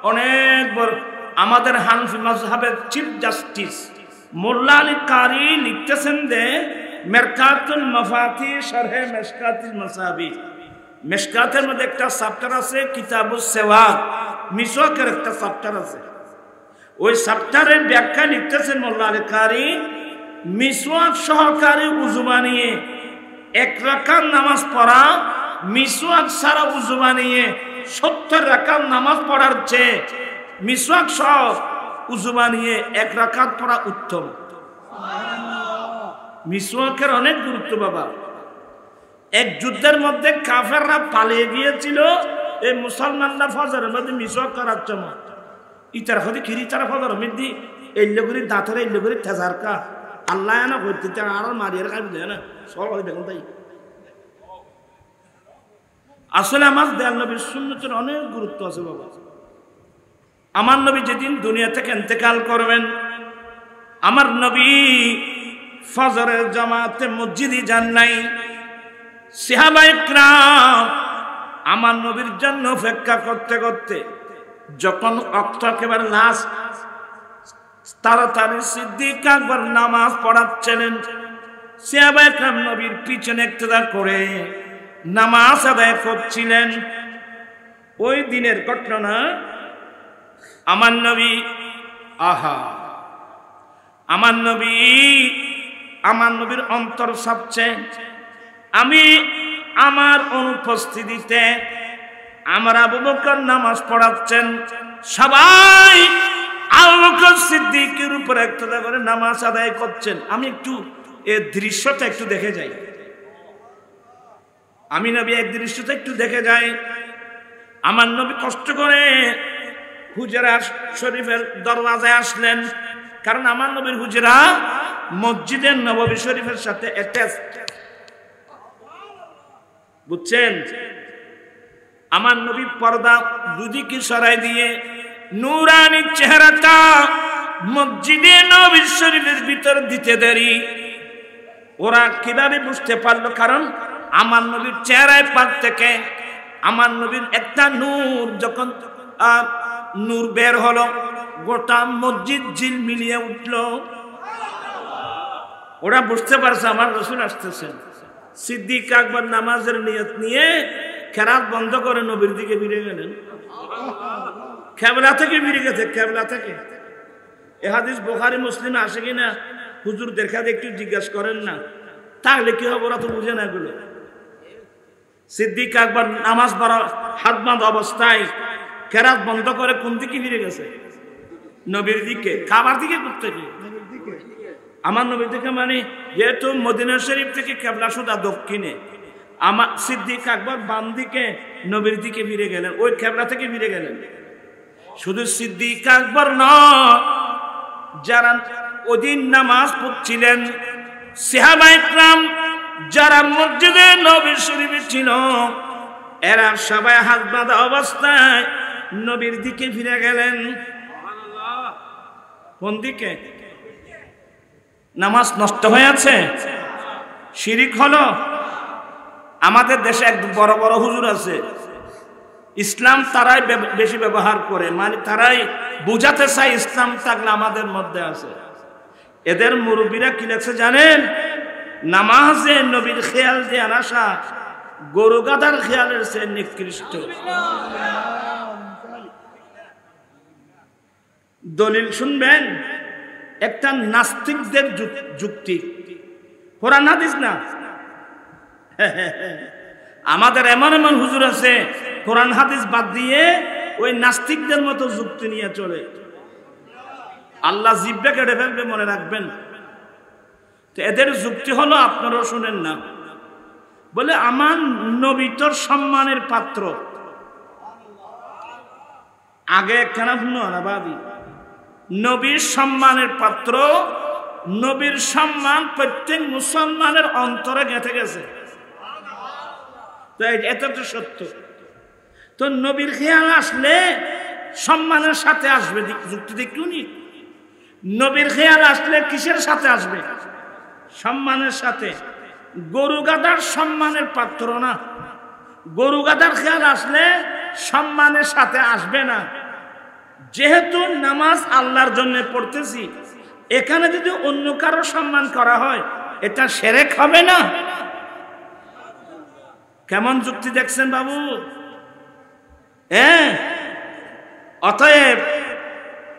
অনেক বড় আমাদের হানফি মাযহাবের চিফ জাস্টিস মোল্লা আলী কারি লিখতেছেন যে মেরকাতুল মাফাতি শরহে মিশকাতুল মাসাবি মিশকাতের মধ্যে একটা চ্যাপ্টার আছে কিতাবুস সিওয়াক মিসওয়াকের একটা চ্যাপ্টার আছে ওই চ্যাপ্টারের ব্যাখ্যা লিখতেছেন মোল্লা আলী কারি মিসওয়াক সহকারী উযু বানিয়ে এক রাকাত নামাজ পড়া মিসওয়াক ছাড়া উযু বানিয়ে 70 রাকাত নামাজ পড়ার চেয়ে মিসওয়াক সহ উযু বানিয়ে এক রাকাত পড়া উত্তম মিসওয়াকের অনেক গুরুত্ব বাবা এক যুদ্ধের মধ্যে কাফেররা পালিয়ে গিয়েছিল এই মুসলমানরা ফজরের মধ্যে মিসওয়াক করার জন্য ইতার হতে খিরি তারা ফজরের মধ্যে এইগুলি দাঁতের এইগুলি তেজার কা আল্লাহ না করতে আর মারিয়ার খাই বুঝে না সব দেখুন তাই আসলে আমার দয়াল নবীর সুন্নতের অনেক গুরুত্ব আছে বাবা আমার নবী যেদিন দুনিয়া থেকে ইন্তেকাল করবেন আমার নবী ফজরের জামাতে মসজিদে যান নাই সাহাবায়ে কিরাম আমার নবীর জন্য অপেক্ষা করতে করতে যখন ওয়াক্ত একেবারে লাস্ট তাড়াতাড়ি সিদ্দিক আকবর নামাজ পড়াচ্ছিলেন সাহাবায়ে কিরাম নবীর পিছনে ইক্তেদা করে নামাজ আদায় করছিলেন ওই দিনের ঘটনা আমার নবী আহা আমার নবীর অন্তর সবচেয়ে আমি আমার অনুপস্থিতিতে আমার আবু বকর নামাজ পড়াচ্ছেন সবাই আবু বকর সিদ্দিকের উপর ইক্তেদা করে নামাজ আদায় করছেন আমি একটু এই দৃশ্যটা একটু দেখে যাই আমি নবী এক দৃশ্যটা একটু দেখে যাই আমার নবী কষ্ট করে হুজরা শরীফের দরওয়াজায় আসলেন কারণ আমার নবীর হুজরা মসজিদে নববী শরীফের সাথে অ্যাটাচ বুঝছেন আমার নবী পর্দা দুদিকে সরাই দিয়ে নূরানি চেহারাটা মসজিদে নববী শরীফের ভিতর দিতে দেরি ওরা কিভাবে বুঝতে পারলো কারণ আমার নবীর চেহারায় পাক থেকে আমার নবীর একটা নূর যখন নূর বের হলো গোটা মসজিদ ঝিল মিলিয়ে উঠলো ওরা বুঝতে পারছে আমার রাসূল আসতেছেন সিদ্দিক আকবর নামাজের নিয়ত নিয়ে কেরাত বন্ধ করে নবীর দিকে ফিরে গেলেন কিবলা থেকে ফিরে গেছে কিবলা থেকে এই হাদিস বুখারী মুসলিমে আসে কিনা হুজুর দেখা একটু জিজ্ঞাসা করেন না তাহলে কি হবে ওরা তো বুঝে না এগুলো সিদ্দিক আকবর নামাজ পড়া হাত বাঁধা অবস্থায় কেরাত বন্ধ করে কোন দিকে ফিরে গেছে নবীর দিকে কাবার দিকে করতে কি আমার নবীর দিকে মানে যেহেতু মদিনা শরীফ থেকে কিবলা সোজা দক্ষিণে আমার সিদ্দিক আকবর বাম দিকে নবীর দিকে ফিরে গেলেন ওই কিবলা থেকে ফিরে গেলেন শুধু সিদ্দিক আকবর নয় যারা ওদিন নামাজ পড়ছিলেন সাহাবায়ে কিরাম যারা মসজিদে নবী শরীফে ছিল এরা সবাই হাত বাঁধা অবস্থায় নবীর দিকে ফিরে গেলেন কোন দিকে নামাজ নষ্ট হয়ে আছে শিরিক হলো আমাদের দেশে এক বড় বড় হুজুর আছে, ইসলাম তারাই বেশি ব্যবহার করে, মানে তারাই বুঝাতে চায় ইসলাম থাকলে আমাদের মধ্যে আছে। এদের মুরব্বীরা কি লেখছে জানেন? নামাজে নবীর খেয়াল দিয়ে আসা গরু গাধার খেয়ালের চেয়ে নিকৃষ্ট। দলিল শুনবেন, একটা নাস্তিকদের যুক্তি, কোরআন হাদিস না। আমাদের এমন এমন হুজুর আছে কোরআন হাদিস বাদ দিয়ে ওই নাস্তিকদের মতো যুক্তি নিয়ে চলে। আল্লাহ জিব্বে কেটে ফেলবে, মনে রাখবেন। তো এদের যুক্তি হলো, আপনারাও শুনেন না, বলে আমার নবী তোর সম্মানের পাত্র। আগে একখানা শুনো না ভাবি, নবীর সম্মানের পাত্র, নবীর সম্মান প্রত্যেক মুসলমানের অন্তরে গেঁথে গেছে। তো এটা তো সত্য। তো নবীর খেয়াল আসলে সম্মানের সাথে আসবে, যুক্তি দেখুনি। নবীর খেয়াল আসলে কিসের সাথে আসবে? সম্মানের সাথে। গরু গাধার সম্মানের পাত্র না। গরু গাধার খেয়াল আসলে সম্মানের সাথে আসবে না। যেহেতু নামাজ আল্লাহর জন্য পড়তেছি, এখানে যদি অন্য কারো সম্মান করা হয় এটা শিরক হবে না? কেমন যুক্তি দেখছেন বাবু?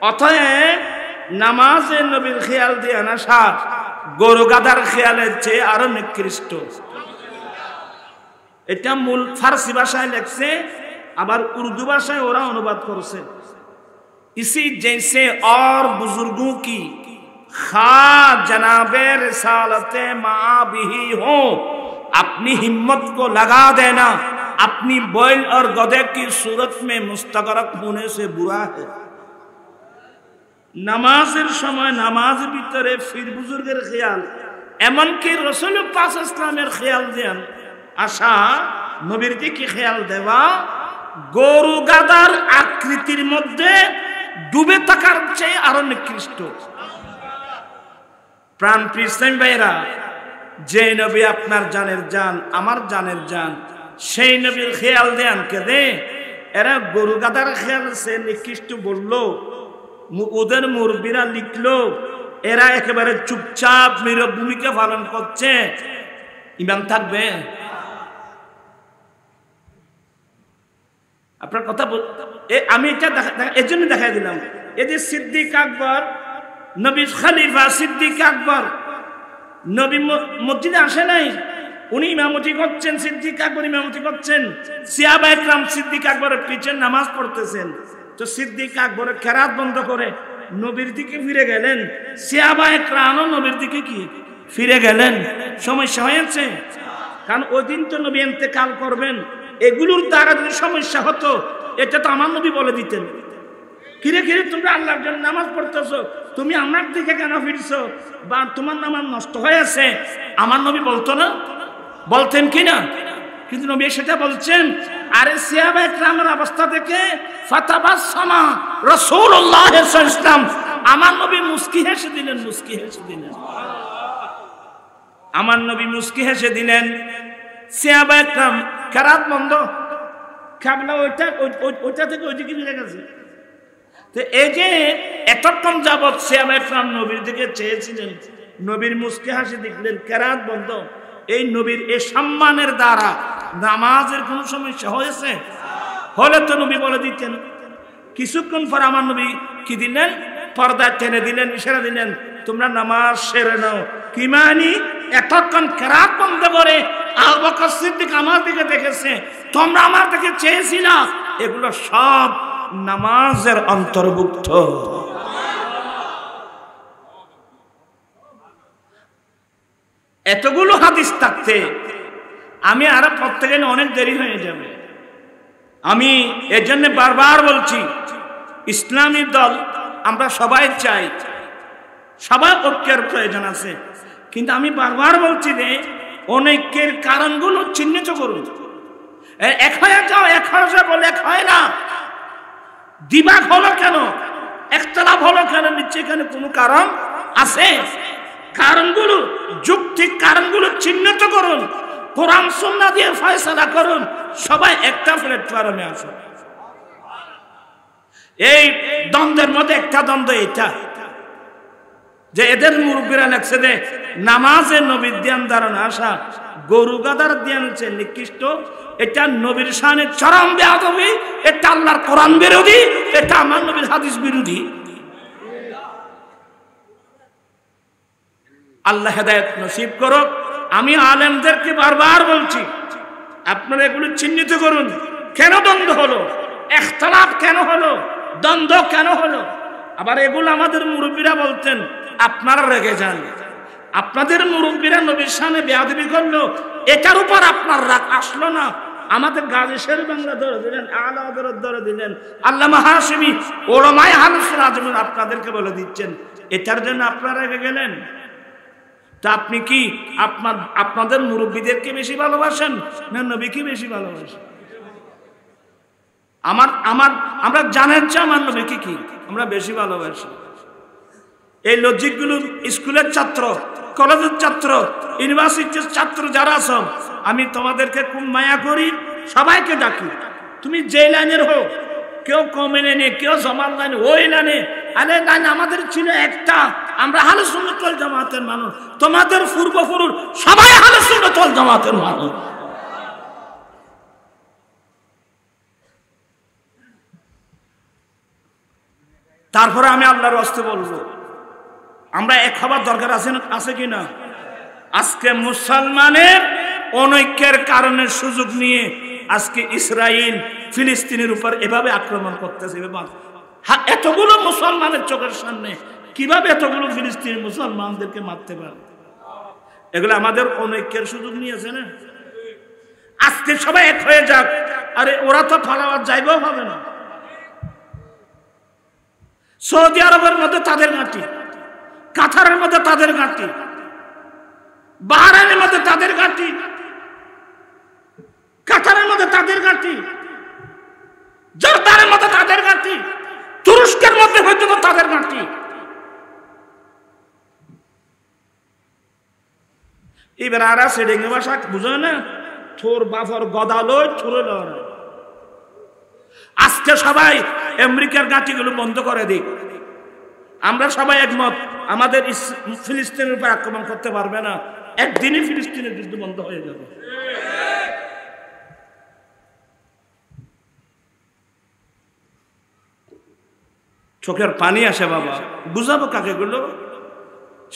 অতএব নামাজে নবীর খেয়াল দিয়ে আসা গরু গাধার খেয়ালের চেয়ে আরো নিকৃষ্ট। এটা মূল ফারসি ভাষায় লেখছে, আবার উর্দু ভাষায় ওরা অনুবাদ করছে। इसी जैसे और बुजुर्गों की खा जनाबे रिसालते माँ भी हो, अपनी हिम्मत को लगा देना अपनी बैल और गधे की सूरत में मुस्तगरक होने से बुरा है। নামাজের সময় নামাজ ভিতরে ফির বুজুর্গের খেয়াল, এমনকি রাসূল পাক ইসলামের খেয়াল দেন আশা, নবীর দিকে খেয়াল দেওয়া গরু গাধার আকৃতির মধ্যে ডুবে থাকার চেয়ে আরো নিকৃষ্ট। প্রাণ প্রিয় ভাইরা, যে নবী আপনার জানের জান, আমার জানের জান, সেই নবীর খেয়াল দেন কে দে? এরা গরু গাধার খেয়াল সে নিকৃষ্ট বললো, ওদের মুরব্বীরা লিখলো, এরা একেবারে চুপচাপ নীরব ভূমিকা পালন করছে, ইমান থাকবে? আপনার কথা আমি এটা এর জন্য দেখাই দিলাম। এই যে সিদ্দিক আকবর, নবীর খলিফা সিদ্দিক আকবর, নবী মসজিদে আসে নাই, উনি ইমামতি করছেন, সিদ্দিক আকবর ইমামতি করছেন, সাহাবায়ে কেরাম সিদ্দিক আকবরের পিছনে নামাজ পড়তেছেন। তো সিদ্দিক আকবর কেরাত বন্ধ করে নবীর দিকে ফিরে গেলেন, সাহাবায়ে কেরামও নবীর দিকে কি ফিরে গেলেন। সমস্যা হয়েছে, কারণ ওই দিন তো নবী ইন্তেকাল করবেন। এগুলোর দ্বারা যদি সমস্যা হতো, এটা তো আমার নবী বলে দিতেন, কিরে কিরে তোমরা আল্লাহর জন্য নামাজ পড়তেছো, তুমি আমার দিকে কেন ফিরছো, বা তোমার নামাজ নষ্ট হয়েছে, আমার নবী বলতো না? বলতেন কিনা? কিন্তু নবী সেটা বলছেন। আরে সাহাবায়ে কেরামের অবস্থা দেখে ফাতাবাসসামা রাসূলুল্লাহ সাল্লাল্লাহু আলাইহি ওয়াসাল্লাম, আমার নবী মুস্কি হেসে দিলেন, মুস্কি হেসে দিলেন, আমার নবী মুস্কি হেসে দিলেন। সাহাবায়ে কেরাম কেরাত বন্ধ, কাবলা ওইটা থেকে ওইদিকে ফিরে গেছে। তো এই যে এতক্ষণ যাবৎ সাহাবায়ে কেরাম নবীর দিকে চেয়েছিলেন, নবীর মুস্কি হাসি দেখলেন, কেরাত বন্ধ। এই নবীর এই সম্মানের দ্বারা নামাজের কোন সমস্যা হয়েছে? হলে তো নবী বলে দিতেন। কিছুক্ষণ পর আমার নবী কি দিলেন? পর্দা টেনে দিলেন, ইশারা দিলেন, তোমরা নামাজ সেরে নাও। কি মানি? এতক্ষণ কেরাত বন্ধ করে আবু বকর সিদ্দিক আমার দিকে দেখেছে, তোমরা আমার দিকে চেয়েছিলা, এগুলো সব নামাজের অন্তর্ভুক্ত। এতগুলো হাদিস থাকতে আমি আরো পড়তে গেলে অনেক দেরি হয়ে যাবে। আমি এর জন্য বারবার বলছি, ইসলামী দল আমরা সবাই চাই, সবাই ঐক্যের প্রয়োজন আছে, কিন্তু আমি বারবার বলছি যে অনৈক্যের কারণগুলো চিহ্নিত করুন। এক হয়ে যাও, এক হয়ে যাও বলে এক হয় না। দিবাগ হলো কেন? একতলাপ হলো কেন? নিশ্চয় এখানে কোনো কারণ আছে। কারণগুলো, যৌক্তিক কারণগুলো চিহ্নিত করুন। কোরআন সুন্নাহ দিয়ে ফয়সালা করুন, সবাই একটা প্ল্যাটফর্মে আসুন। এই দ্বন্দ্বের মধ্যে একটা দ্বন্দ্ব এটা যে এদের মুরব্বীরা লেখছে যে নামাজে নবীর ধ্যান ধারণা আসা গরু গাদার ধ্যান হচ্ছে নিকৃষ্ট, এটা নবীর শানে চরম বেয়াদবি, এটা আল্লাহর কোরআন বিরোধী, এটা আমার নবীর হাদিস বিরোধী। আল্লাহ হেদায়েত নসিব করুক। আমি আলেমদেরকে বারবার বলছি, আপনারা এগুলো চিহ্নিত করুন। কেন দ্বন্দ্ব হলো, ইখতিলাফ কেন হলো, দ্বন্দ্ব কেন হলো? আবার এগুলো আমাদের মুরব্বীরা বলতেন, আপনারা রেগে যান, আপনাদের মুরব্বীরা নবীর শানে বেয়াদবি করলো, এটার উপর আপনার রাগ আসলো না। আমাদের গাজী শের বাংলা ধরে দিলেন, আলা হযরত ধরে দিলেন, আল্লামা হাশিমি, ওলামায়ে আহলে সুন্নাহ আজমুন আপনাদেরকে বলে দিচ্ছেন, এটার জন্য আপনারা রেগে গেলেন। তা আপনি কি আপনাদের মুরব্বীদেরকে বেশি ভালোবাসেন না নবীকে বেশি ভালোবাসেন? আমরা জানেন যে আমার নবীকে কি আমরা বেশি ভালোবাসি। এই লজিকগুলো স্কুলের ছাত্র, কলেজের ছাত্র, ইউনিভার্সিটির ছাত্র যারা আছেন, আমি তোমাদেরকে খুব মায়া করি, সবাইকে ডাকি, তুমি যে লাইনের হোক, কেউ কমে লাইনে, কেউ জমার লাইনে, ওই লাইনে, আরে লাইন আমাদের ছিল একটা, আমরা আহলে সুন্নাত ওয়াল জামাতের মানুষ, তোমাদের পূর্বপুরুষ সবাই আহলে সুন্নাত ওয়াল জামাতের মানুষ। তারপরে আমি আল্লাহর ওয়াস্তে বলবো, আমরা এক হবার দরকার আছে কি না? আজকে মুসলমানের অনৈক্যের কারণে সুযোগ নিয়ে আজকে ইসরায়েল ফিলিস্তিনের উপর এভাবে আক্রমণ করতেছে। এতগুলো মুসলমানের চোখের সামনে কিভাবে এতগুলো ফিলিস্তিনি মুসলমানদেরকে মারতে পারে? এগুলো আমাদের অনৈক্যের সুযোগ নিয়েছে না? আজকে সবাই এক হয়ে যাক, আরে ওরা তো ফালাবার জায়গাও হবে না। সৌদি আরবের মধ্যে তাদের ঘাঁটি, কাতারের মধ্যে তাদের ঘাঁটি, বাহরাইনের মধ্যে তাদের ঘাঁটি, কাতারের মধ্যে তাদের ঘাঁটি, জর্দানের মধ্যে তাদের ঘাঁটি, তুরস্কের মধ্যে হয়তো তাদের ঘাঁটি। এবার আর আছে ডেঙ্গে ভাষা বুঝো না, থোর বাফর গদা লই থুরে লড়াই। আজকে সবাই আমেরিকার ঘাঁটিগুলো বন্ধ করে দিক, আমরা সবাই একমত, আমাদের ফিলিস্তিনের উপর আক্রমণ করতে পারবে না, একদিনই ফিলিস্তিনের যুদ্ধ বন্ধ হয়ে যাবে। চোখের পানি আসে বাবা, বুঝাবো কাকে গুলো?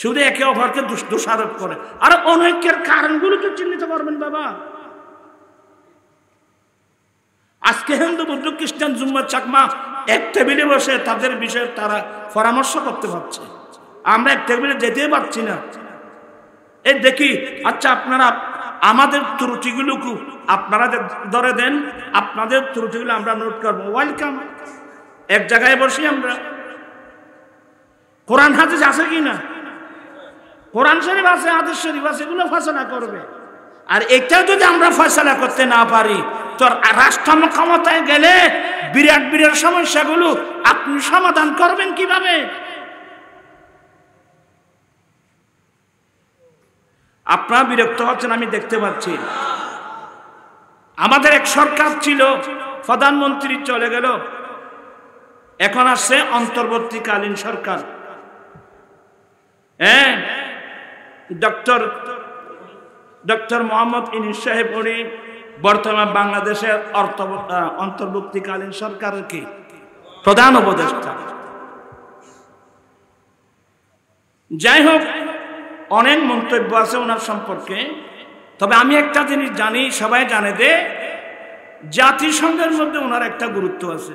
শুধু একে অপরকে দোষারোপ করে, আর অনৈক্যের কারণগুলো তো চিহ্নিত করবেন বাবা। আজকে হিন্দু, বৌদ্ধ, খ্রিস্টান, জুম্মা, চাকমা এক টেবিলে বসে তাদের বিষয়ে তারা পরামর্শ করতে পারছে, আমরা এক টেবিলে যেতে পারছি না। এই দেখি, আচ্ছা আপনারা আমাদের ত্রুটিগুলো আপনারা ধরে দেন, আপনাদের ত্রুটিগুলো আমরা নোট করবো, ওয়েলকাম। এক জায়গায় বসি আমরা, কোরআন হাদিস আছে কিনা, কোরআন শরীফ আছে, হাদিস শরীফ আছে, এগুলো ফয়সালা করবে। আর এটা যদি আমরা ফয়সালা করতে না পারি, তোর রাষ্ট্র ক্ষমতায় গেলে বিরাট বিরাট সমস্যাগুলো আপনি সমাধান করবেন কিভাবে? আপনারা বিরক্ত হচ্ছেন, আমি দেখতে পাচ্ছি। আমাদের এক সরকার ছিল, প্রধানমন্ত্রী চলে গেল, এখন আসছে অন্তর্বর্তীকালীন সরকার। হ্যাঁ, ডক্টর মোহাম্মদ ইউনূস সাহেব উনি বর্তমান বাংলাদেশের অন্তর্বর্তীকালীন সরকারের কি প্রধান উপদেষ্টা। যাই হোক, অনেক মন্তব্য আছে ওনার সম্পর্কে, তবে আমি একটা জিনিস জানি, সবাই জানে যে জাতিসংঘের মধ্যে ওনার একটা গুরুত্ব আছে।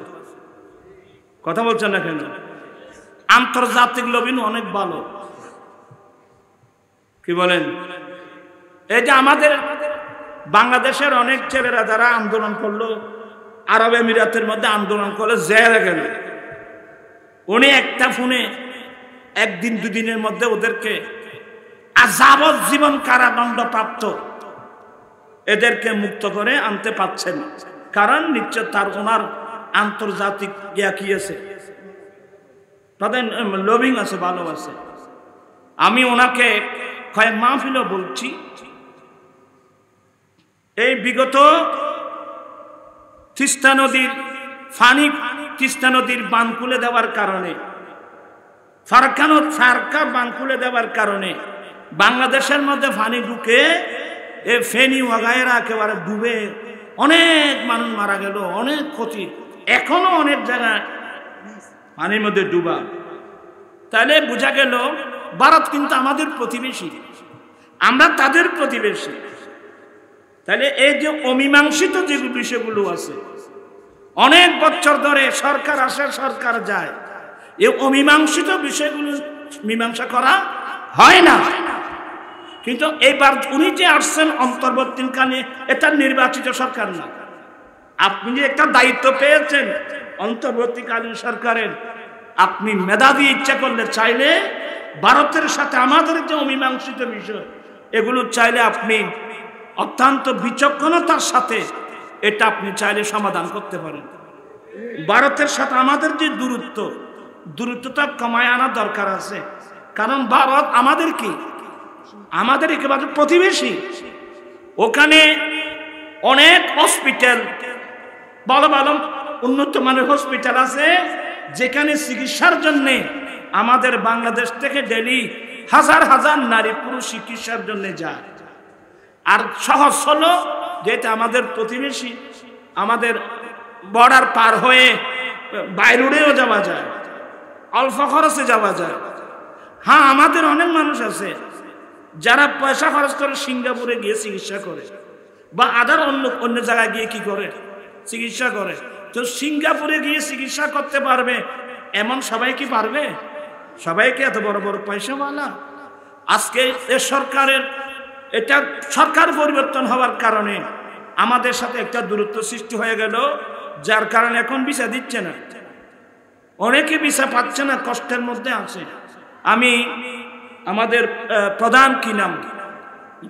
কথা বলছেন না কেন? আন্তর্জাতিক লবিন অনেক ভালো, কি বলেন? এই যে আমাদের বাংলাদেশের অনেক ছেলেরা যারা আন্দোলন করলো, আরব আমিরাতের মধ্যে আন্দোলন করলে জেলে গেল, উনি একটা ফোনে একদিন দুদিনের মধ্যে ওদেরকে যাবজ্জীবন কারাদণ্ড প্রাপ্ত এদেরকে মুক্ত করে আনতে পারছেন, কারণ নিশ্চয় তার ওনার আন্তর্জাতিক কি আছে, তাদের লবিং আছে, ভালো আছে। আমি ওনাকে কয়েক মাহফিলও বলছি, এই বিগত তিস্তা নদীর ফানি, তিস্তা নদীর বাঁধ খুলে দেওয়ার কারণে, ফারকা বাঁধ খুলে দেওয়ার কারণে বাংলাদেশের মধ্যে পানি ঢুকে এই ফেনী ওয়াগায়েরা একেবারে ডুবে অনেক মানুষ মারা গেল, অনেক ক্ষতি, এখনো অনেক জায়গায় পানির মধ্যে ডুবা। তাহলে বোঝা গেল ভারত কিন্তু আমাদের প্রতিবেশী, আমরা তাদের প্রতিবেশী। তাহলে এই যে অমীমাংসিত যে বিষয়গুলো আছে, অনেক বছর ধরে সরকার আসে সরকার যায়, এই অমীমাংসিত বিষয়গুলো মীমাংসা করা হয় না। কিন্তু এইবার উনি যে আসছেন অন্তর্বর্তীকালে, এটা নির্বাচিত সরকার না। আপনি যে একটা দায়িত্ব পেয়েছেন অন্তর্বর্তীকালীন সরকারের, আপনি মেধাবী ইচ্ছা করলে চাইলে ভারতের সাথে আমাদের যে অমীমাংসিত বিষয় এগুলো চাইলে আপনি অত্যন্ত বিচক্ষণতার সাথে এটা আপনি চাইলে সমাধান করতে পারেন। ভারতের সাথে আমাদের যে দূরত্বটা কমায় আনা দরকার আছে, কারণ ভারত আমাদের কি, আমাদের একেবারে প্রতিবেশী। ওখানে অনেক হসপিটাল, ভালো ভালো উন্নত মানের হসপিটাল আছে, যেখানে চিকিৎসার জন্য আমাদের বাংলাদেশ থেকে ডেলি হাজার হাজার নারী পুরুষ চিকিৎসার জন্য যায়। আর সহজ হলো যেটা আমাদের প্রতিবেশী, আমাদের বর্ডার পার হয়ে বাইরেও যাওয়া যায়, অল্প খরচে যাওয়া যায়। হ্যাঁ, আমাদের অনেক মানুষ আছে যারা পয়সা খরচ করে সিঙ্গাপুরে গিয়ে চিকিৎসা করে, বা আদার অন্য জায়গায় গিয়ে কি করে চিকিৎসা করে। তো সিঙ্গাপুরে গিয়ে চিকিৎসা করতে পারবে এমন সবাই কি পারবে? সবাইকে এত বড় বড় পয়সাওয়ালা? আজকে এ সরকারের, এটা সরকার পরিবর্তন হওয়ার কারণে আমাদের সাথে একটা দূরত্ব সৃষ্টি হয়ে গেল, যার কারণে এখন ভিসা দিচ্ছে না, অনেকে ভিসা পাচ্ছে না, কষ্টের মধ্যে আছে। আমি আমাদের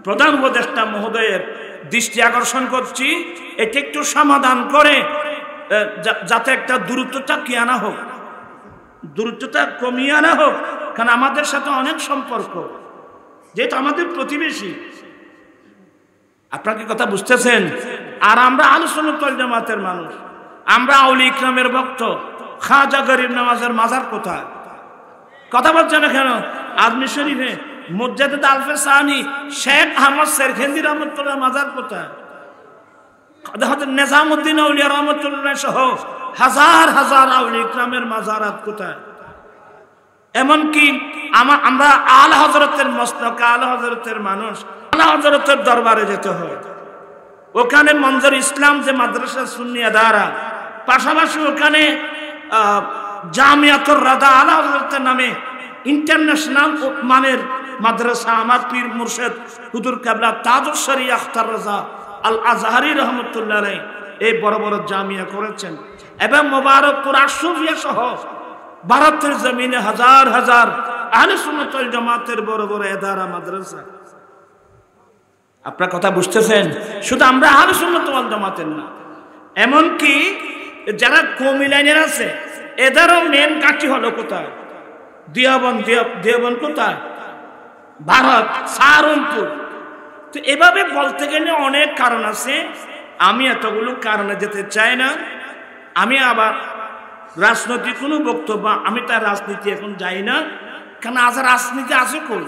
প্রধান উপদেষ্টা মহোদয়ের দৃষ্টি আকর্ষণ করছি, এটা একটু সমাধান করে যাতে একটা দূরত্বটা কি আনা হোক, দূরত্বটা কমিয়ে আনা হোক। কারণ আমাদের সাথে অনেক সম্পর্ক, যেটা আমাদের প্রতিবেশী। আপনাকে কথা বুঝতেছেন? আর আমরা আহলে সুন্নাত ওয়াল জামাতের মানুষ, আমরা আউলিয়া ইকরামের ভক্ত। খাজা গরিব নওয়াজের মাজার কোথায়? কথা বলছে না কেন? আজমি শরীফে মুজাদ্দিদ আলফে সানি শেখ আহমদ সেরখেন্দি রহমতুল্লাহ মাজার কোথায়? হযরত নিজামউদ্দিন আউলিয়া রহমতুল্লাহ সহ হাজার হাজার আউলিয়া ইকরামের মাজারাত কোথায়? এমনকি আমরা আলা হযরতের মস্তক, আলা হযরতের মানুষ, আলা হযরতের দরবারে যেতে হয়। ওখানে মঞ্জুর ইসলাম যে মাদ্রাসা সুন্নি আদারা, পাশাপাশি ওখানে জামিয়াতুর রাদা আলা হযরতের নামে ইন্টারন্যাশনাল মানের মাদ্রাসা আমার পীর মুর্শিদ হুজুর কেবলা তাজুস শরিয়া আখতার রাজা আল আজহারি রহমতুল্লাহ আলাইহি এই বড় বড় জামিয়া করেছেন। এবং মোবারকপুর আশুফিয়া সহ ভারতের জমিনে হাজার হাজার আহলে সুন্নাত ওয়াল জামাতের বড় বড় এদারা মাদ্রাসা। আপনার কথা বুঝতেছেন? শুধু আমরা আহলে সুন্নাত ওয়াল জামাতের না, এমনকি যারা কওমি লাইনের আছে এদেরও মেন কাঠি হলো কোথায়? দেওবন্দ কোথায়? ভারত, সাহারনপুর। তো এভাবে বলতে গেলে অনেক কারণ আছে, আমি এতগুলো কারণে যেতে চাই না। আমি আবার রাজনৈতিক কোনো বক্তব্য, আমি তার রাজনীতি এখন যাই না, কারণ আজ রাজনীতি আছে কই?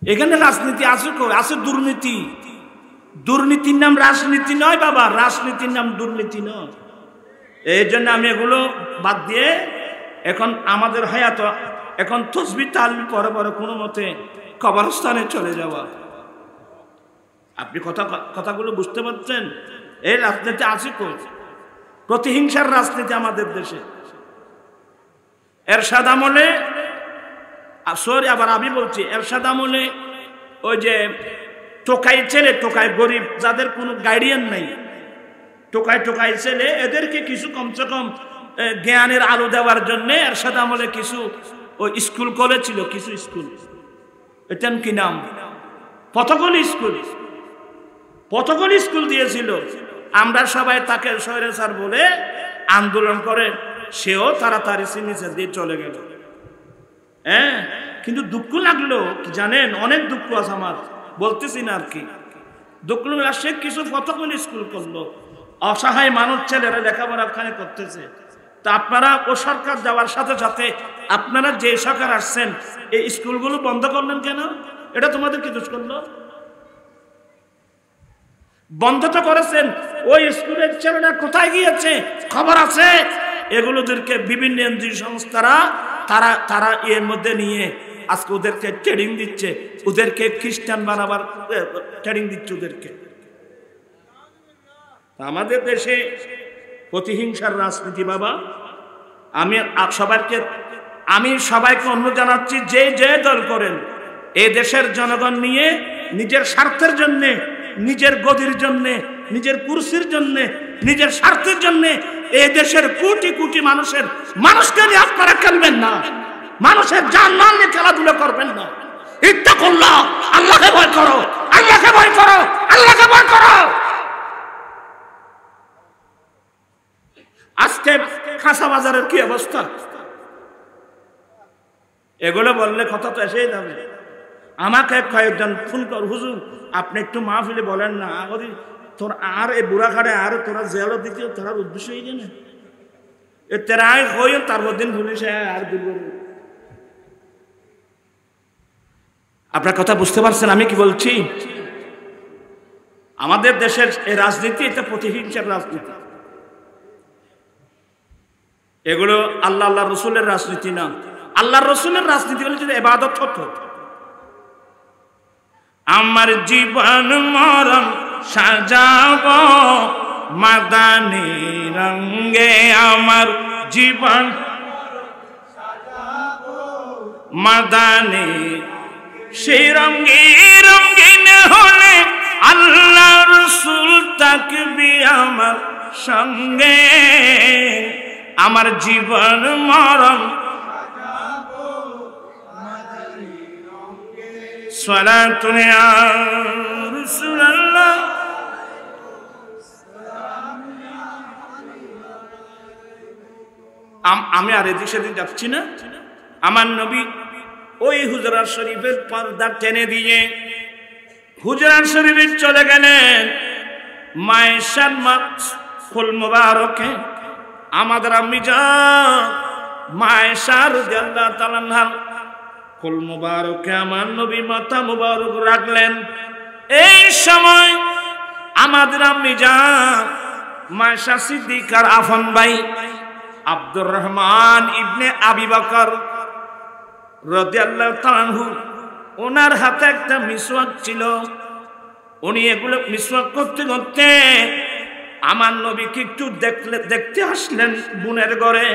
এখানে রাজনীতি আছে কই? আছে দুর্নীতি। দুর্নীতির নাম রাজনীতি নয় বাবা, রাজনীতির নাম দুর্নীতি নয়। এই জন্য আমি এগুলো বাদ দিয়ে এখন আমাদের হায়াত, এখন তসবিহ তাহলিল পরে পরে কোনো মতে কবরস্থানে চলে যাওয়া। আপনি কথাগুলো বুঝতে পারছেন? এই রাজনীতি আছে কই? প্রতিহিংসার রাজনীতি আমাদের দেশে। এরশাদ আমলে, সরি আবার আমি বলছি, এরশাদ আমলে ওই যে টোকাই ছেলে, টোকাই গরিব, যাদের কোনো গাইডিয়ান নাই, টোকাই ছেলে, এদেরকে কিছু কমসে কম জ্ঞানের আলো দেওয়ার জন্য এরশাদ আমলে কিছু ওই স্কুল কলেজ ছিল, কিছু স্কুল, এটার কি নাম, পথকল স্কুল দিয়েছিল। আমরা সবাই তাকে স্বৈরাচার বলে আন্দোলন করে, সেও তাড়াতাড়ি নিচে দিয়ে চলে গেল। হ্যাঁ, কিন্তু দুঃখ লাগলো কি জানেন? অনেক দুঃখ আছে আমার, বলতেছি না আর কি। দক্ষিণ রাষ্ট্রে কিছু কতগুলি স্কুল করলো, অসহায় মানুষ ছেলেরা লেখাপড়া ওখানে করতেছে। তা আপনারা ও সরকার যাওয়ার সাথে সাথে আপনারা যে সরকার আসছেন এই স্কুলগুলো বন্ধ করলেন কেন? এটা তোমাদের কি দোষ করলো? বন্ধ তো করেছেন, ওই স্কুলের ছেলেরা কোথায় গিয়েছে খবর আছে। এগুলোদেরকে বিভিন্ন এনজিও সংস্থারা তারা তারা এর মধ্যে নিয়ে আজকে ওদেরকে ট্রেনিং দিচ্ছে, ওদেরকে খ্রিস্টান বানাবার ট্রেনিং দিচ্ছে ওদেরকে। আমাদের দেশে প্রতিহিংসার রাজনীতি বাবা। আমি সবাইকে অনুরোধ জানাচ্ছি, যে যে দল করেন এই দেশের জনগণ নিয়ে নিজের স্বার্থের জন্যে, নিজের গদির জন্যে, নিজের কুরসির জন্যে, নিজের স্বার্থের জন্যে এই দেশের কোটি কোটি মানুষকে নিয়ে আপনারা খেলবেন না, মানুষের জানমাল নিয়ে খেলাধুলা করবেন না। ইত্তাকুল্লাহ, আল্লাহকে ভয় করো, আল্লাহকে ভয় করো, আল্লাহকে ভয় করো। আজকে খাসা বাজারের কি অবস্থা? এগুলো বললে কথা তো এসেই যাবে। আমাকে কয়েকজন ফোন কর, হুজুর আপনি একটু মাহফিলে বলেন না, তোর আর এই বুড়া খাড়ে আর তোরা জেলও দিতে তোরা উদ্দেশ্য হয়ে যায় না, এ তেরাই হয়ে তারপর দিন পুলিশ আর দুর্গ। আপনার কথা বুঝতে পারছেন আমি কি বলছি? আমাদের দেশের এই রাজনীতি এটা প্রতিহিংসার রাজনীতি। এগুলো আল্লাহ আল্লাহ রসুলের রাজনীতি না। আল্লাহর রসুলের রাজনীতি হলে যদি ইবাদত হতো। আমার জীবন মরণ সাজাবো মাদানী রঙে, আমার জীবন মাদানী সেই রঙে রঙিন হলে আল্লাহ রসুল থাকবি আমার সঙ্গে। আমার জীবন মরণ সালাতু ইয়া রাসূলুল্লাহ। আমি আর এদিক সেদিক যাচ্ছি না। আমার নবী ওই হুজরা শরীফের পর্দা টেনে দিয়ে হুজরা শরীফে চলে গেলেন। মায়েশার ফুল মুবারকে আমাদের আম্মি জান মায়েশা রাদিয়াল্লাহু তাআলা আনহা ফুল মুবারকে আমার নবী মাথা মুবারক রাখলেন। এই সময় আমাদের আম্মি জান মায়েশা সিদ্দিকার আফন ভাই আব্দুর রহমান ইবনে আবি বকর রাদিয়াল্লাহু তাআলা আনহু, ওনার হাতে একটা মিসওয়াক ছিল। উনি এগুলো মিসওয়াক করতে করতে আমার নবীকে একটু দেখতে আসলেন বোনের ঘরে।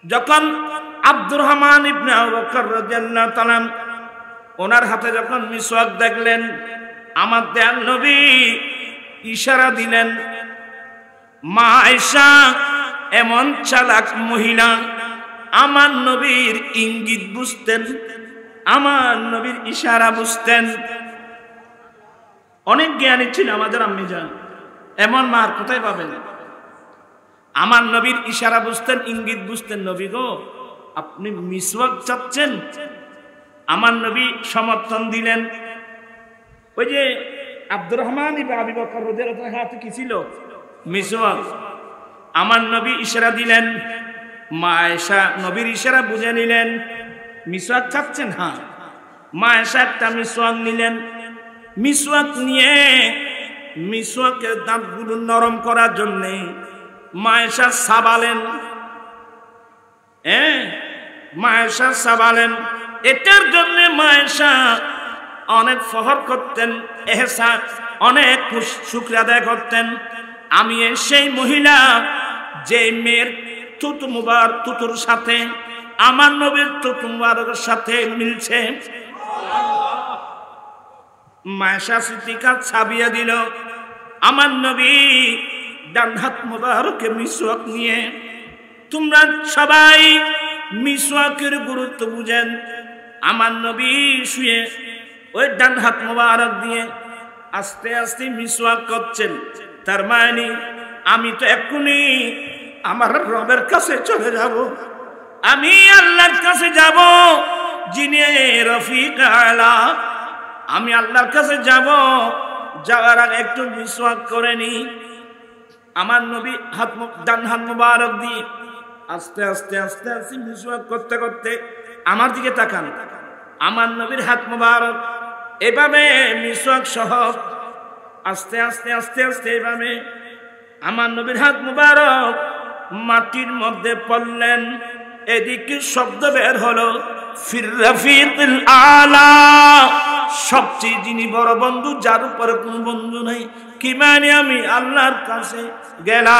যখন আব্দুর রহমান ইবনে আবু বকর রাদিয়াল্লাহু তাআলা ওনার হাতে যখন মিসওয়াক দেখলেন, আমার দয়াল নবী ইশারা দিলেন। মা আয়েশা এমন চালাক মহিলা, আমার নবীর ইঙ্গিত বুঝতেন, আমার নবীর ইশারা বুঝতেন। অনেক জ্ঞানী ছিল আমাদের আম্মি জান, এমন মার কোথায় পাবেন? আমার নবীর ইশারা বুঝতেন, ইঙ্গিত বুঝতেন। নবী গো আপনি মিসওয়াক চাচ্ছেন? আমার নবী সমর্থন দিলেন। ওই যে আব্দুর রহমান ইবনে আবি বকর রাদিয়াল্লাহু তাআলা হাতে কি ছিল? মিসওয়াক। আমার নবী ইশারা দিলেন, মা আয়েশা নবীর ইশারা বুঝে নিলেন। মিসওয়াক চাচ্ছেন? হ্যাঁ। মা আয়েশা একটা মিসওয়াক নিলেন। মিসওয়াক নিয়ে মিসওয়াকের দাঁতগুলো নরম করার জন্যে মা আয়েশা সাবালেন। মা আয়েশা সাবালেন। এটার জন্য মা আয়েশা অনেক ফখর করতেন, এহসান অনেক শুকরিয়া আদায় করতেন। আমি সেই মহিলা যে মেয়ের তুতু মুবারক তুতুর সাথে আমার নবীর তুতু মুবারকের সাথে মিলছে। মা আয়েশা সিদ্দিকা ছাবিয়ে দিল। আমার নবী ডান হাত মুবারকে মিসওয়াক নিয়ে, তোমরা সবাই মিসওয়াকের গুরুত্ব বুঝেন। আমার নবী শুয়ে ওই ডান হাত মুবারক দিয়ে আস্তে আস্তে মিসওয়াক করছেন। তার মানে আমি তো এক্ষুনি আমার রবের কাছে চলে যাব, আমি আল্লাহর কাছে যাব, যিনি রফিক আলা, আমি আল্লাহর কাছে যাব, যাওয়ার আগে একটু মিসওয়াক করে নি। আমার নবী ডান হাত মুবারক দিয়ে আস্তে আস্তে আস্তে আস্তে মিসওয়াক করতে করতে আমার দিকে তাকান। আমার নবীর হাত মুবারক এভাবে মিসওয়াক সহ আস্তে আস্তে আস্তে আস্তে এভাবে আমার নবীর হাত মুবারক মাটির মধ্যে পড়লেন। এদিকে শব্দ বের হলো, ফির রফিকুল আলা, সবচেয়ে যিনি বড় বন্ধু, যার উপরে কোনো বন্ধু নেই। কি মানে আমি আল্লাহর কাছে গেলাম।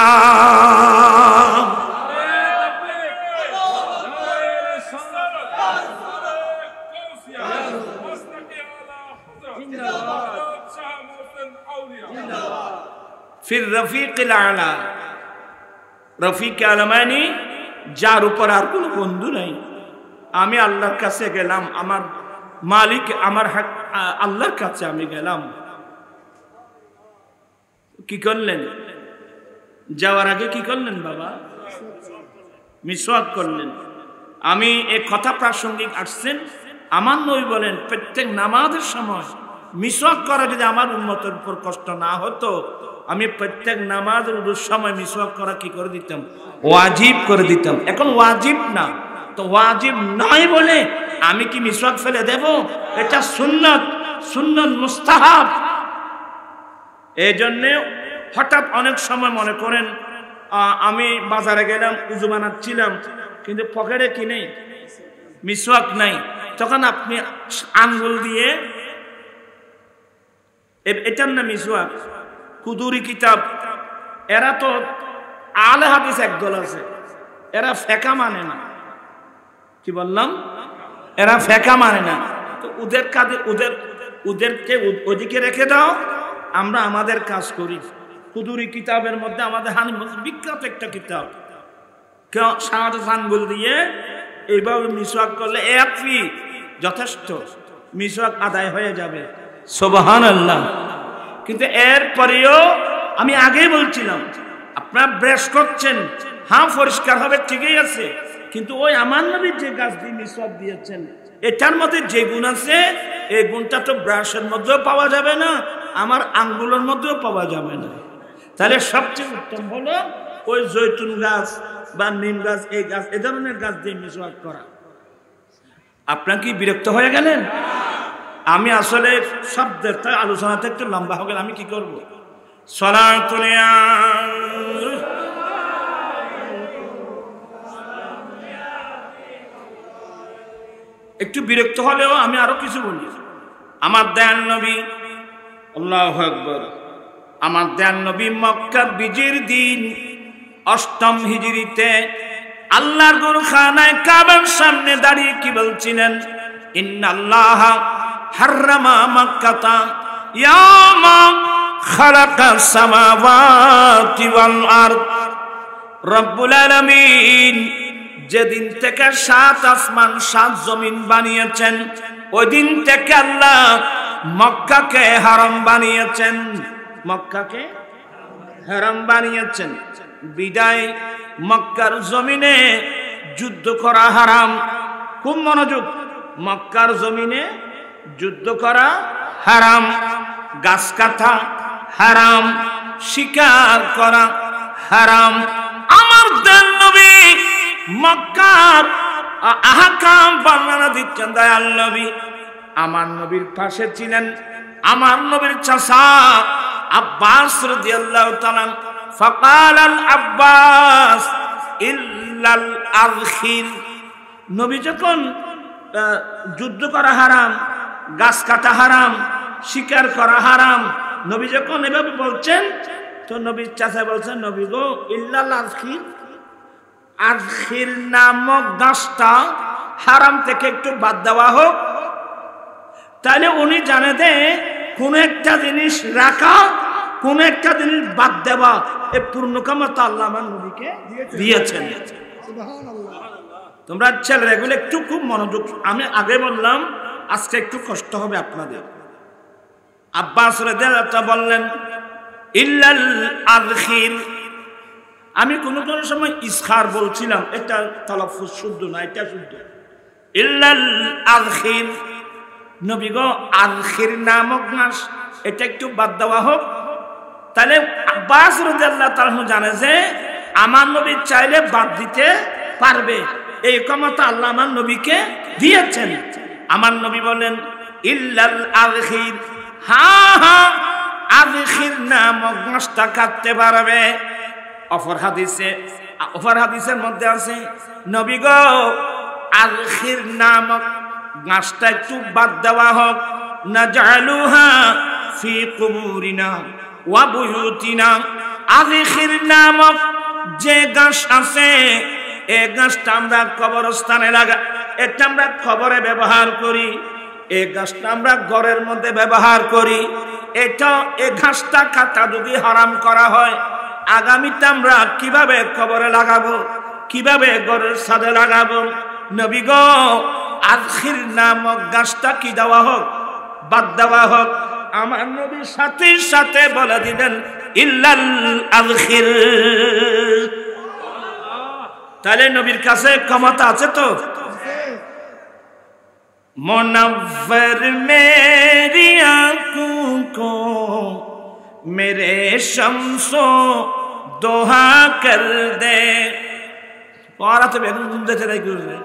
ফির রফিকুল আলা, রফিক আলা মানে যার উপর আর কোনো বন্ধু নাই। আমি আল্লাহর কাছে গেলাম, আমার মালিক, আমার আল্লাহর কাছে আমি গেলাম। কি করলেন? যাওয়ার আগে কি করলেন বাবা? মিসওয়াক করলেন। আমি এই কথা প্রাসঙ্গিক আসছেন, আমার নবী বলেন প্রত্যেক নামাজের সময় মিসওয়াক করা যদি আমার উম্মতের উপর কষ্ট না হতো, আমি প্রত্যেক নামাজের সময় মিসওয়াক করা কি করে দিতাম? ওয়াজিব করে দিতাম। এখন ওয়াজিব না, তো ওয়াজিব নয় বলে আমি কি মিসওয়াক ফেলে দেব? এটা সুন্নত, সুন্নত মুস্তাহাব। এই জন্যে হঠাৎ অনেক সময় মনে করেন আমি বাজারে গেলাম, উজু বানাচ্ছিলাম, কিন্তু পকেটে কি নেই? মিসওয়াক নাই। তখন আপনি আঙ্গুল দিয়ে, এটার না মিসওয়াক, কুদুরি কিতাব, এরা তো আলে হাদিস একদল আছে, এরা ফেকা মানে না। কি বললাম? এরা ফেকা মানে না। তো ওদের কাজে ওদেরকে ওদিকে রেখে দাও, আমরা আমাদের কাজ করি। কুদুরি কিতাবের মধ্যে আমাদের বিখ্যাত একটা কিতাব, কেউ সারা আঙ্গুল দিয়ে এইভাবে মিসওয়াক করলে একই যথেষ্ট, মিসওয়াক আদায় হয়ে যাবে। সুবহানাল্লাহ। কিন্তু এরপরেও আমি আগেই বলছিলাম, আপনারা ব্রাশ করছেন, হ্যাঁ পরিষ্কার হবে, ঠিকই আছে, কিন্তু ওই আমার নবীর যে গাছ দিয়ে মিসওয়াক দিয়েছেন, এটার মধ্যে যে গুণ আছে, এই গুণটা তো ব্রাশের মধ্যেও পাওয়া যাবে না, আমার আঙ্গুলের মধ্যেও পাওয়া যাবে না। তাহলে সবচেয়ে উত্তম হলো ওই জৈতুন গাছ বা নিম গাছ, এই গাছ, এ ধরনের গাছ দিয়ে মিসওয়াক করা। আপনার কি বিরক্ত হয়ে গেলেন? আমি আসলে শব্দের আলোচনাতে একটু লম্বা হয়ে গেল, আমি কি করবো? সলাতুল একটু বিরক্ত হলেও আমি আরো কিছু বলি। আমার দয়াল নবী, আল্লাহু আকবার, আমার দয়াল নবী মক্কা বিজয়ের দিন ৮ম হিজরিতে আল্লাহর গোরখানায় কাবার সামনে দাঁড়িয়ে কি বলছিলেন? ইন্নাল্লাহা হাররামা মাক্কাতা ইয়ামা খালাকাস সামাওয়াতি ওয়াল আরদ। রব্বুল আলামিন যেদিন থেকে ৭ আসমান ৭ জমিন বানিয়েছেন, ওই দিন থেকে আল্লাহ মক্কাকে হারাম বানিয়েছেন। মক্কাকে হারাম বানিয়েছেন। বিদায় মক্কার জমিনে যুদ্ধ করা হারাম। খুব মনোযোগ, মক্কার জমিনে যুদ্ধ করা হারাম, গাছ কাটা হারাম, শিকার করা হারাম। আমার দয়াল নবী মক্কার আহকাম বর্ণনা দিচ্ছেন। দয়াল নবী আমার নবীর পাশে ছিলেন আমার নবীর চাচা আব্বাস রাদিয়াল্লাহু তাআলা। ফাকাল আল আব্বাস ইল্লাল আযখির। নবী যখন যুদ্ধ করা হারাম, গাছ কাটা হারাম, শিকার করা হারাম, নবী যখন এভাবে বলছেন, তো নবীর চাচা বলছেন, নবী গো, ইল্লাল আযখির, আযখির নামক গাছটা হারাম থেকে একটু বাদ দেওয়া হোক। তাহলে উনি জানে যে কোন একটা জিনিস রাখা, কোন একটা জিনিস বাদ দেওয়া, এই পূর্ণ ক্ষমতা আল্লাহ আমার নবীকে দিয়েছেন। তোমরা ছেলেরা এগুলো একটু খুব মনোযোগ, আমি আগে বললাম আজকে একটু কষ্ট হবে আপনাদের। আব্বাস রাদিয়াল্লাহু তাআলা বললেন ইল্লাল আযখির। আমি কোন সময় ইসখার বলছিলাম, এটা তালাফুজ শুদ্ধ না, এটা শুদ্ধ। ইল্লাল আযখির, নবী গো আখির নামক মাস এটা একটু বাদ দেওয়া হোক। তাহলে আব্বাস রাদিয়াল্লাহু তাআলা জানে যে আমার নবী চাইলে বাদ দিতে পারবে, এই ক্ষমতা আল্লাহ আমার নবীকে দিয়েছেন। আমার নবী বলেন ইল্লাল আখির, হ্যাঁ হ্যাঁ আখির নামক মাসটা কাটতে পারবে। অপর হাদিসের মধ্যে আছে নবী গো আখির নামক মাসটা একটু বাদ দেওয়া হোক, নাজআলুহা ফি কুবুরিনা ওয়া বুয়ুতিনা। আখির নামক যে গাছ আছে এই গাছটা আমরা কবরস্থানে এটা আমরা কবরে ব্যবহার করি, এই গাছটা আমরা ঘরের মধ্যে ব্যবহার করি। এটা এই ঘাসটা কাটা যদি হারাম করা হয়, আগামীতে আমরা কিভাবে কবরে লাগাবো, কিভাবে ঘরের ছাদে লাগাবো? নবী গো আখির নামক গাছটা কি দেওয়া হোক, বাদ দেওয়া হোক। আমার নবী সাথে সাথে বলে দিলেন ইল্লাল আখির। তাহলে নবীর কাছে ক্ষমতা আছে তো। मुनव्वर मेरी आंखों को मेरे शम्सो दोहा कर दे। তোরা তো বেগুন গুনতেছে তাই করে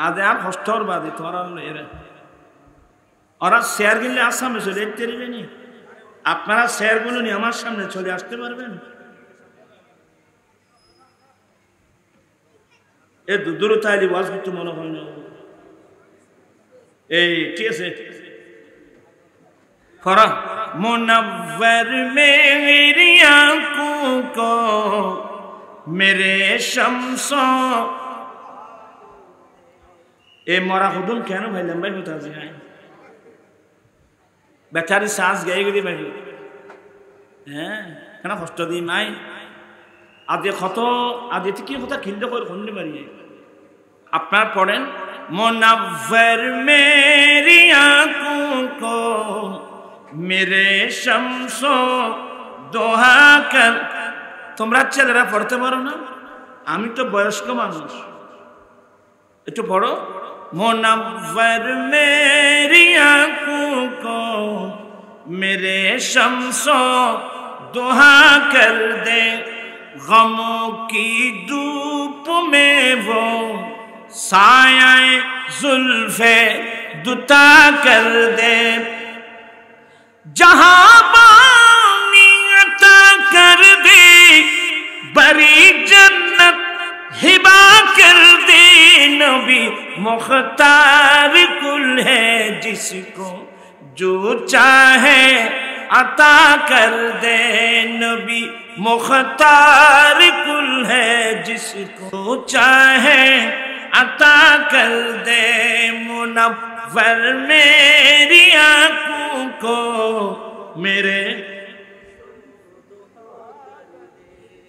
আদে আর কষ্টর বাদে তোরা এরা ওরা শেয়ার গিলে আসামে চলে যেতে পারবেন। আপনারা শেয়ারগুলো নিয়ে আমার সামনে চলে আসতে পারবেন? এ দূর তাইলে ওয়াজ করতে মনে হয় না। এই ঠিক আছে ফরা মুনव्वर मेरी आंखों को मेरे शम्सों। এ মরা হুদুম কেন ভাইলাম ভাই কোথা আছে বেচারি শ্বাস গায়ে গেলি ভাই। হ্যাঁ কেন কষ্ট দিই মাই আজকে কত আজকে কি কথা খিল্ড করে শুনতে পারি। আপনার পড়েন मुनव्वर मेरी आंखों को मेरे शम्सो दोहा कर। তোমরা ছেলেরা পড়তে পারো না? আমি তো বয়স্ক মানুষ, একটু পড়ো। मुनव्वर मेरी आंखों को मेरे शम्सो दोहा कर दे, गमों की धूप में वो साया जुल्फे दुता कर दे, जहां पानी अता कर दे बड़ी जन्नत हिबा कर दे। नबी मुख्तार कुल है जिसको जो चाहे अता कर दे। नबी मुख्तार कुल है जिसको चाहे अता कर दे। मुनव्वर मेरी आंखों को मेरे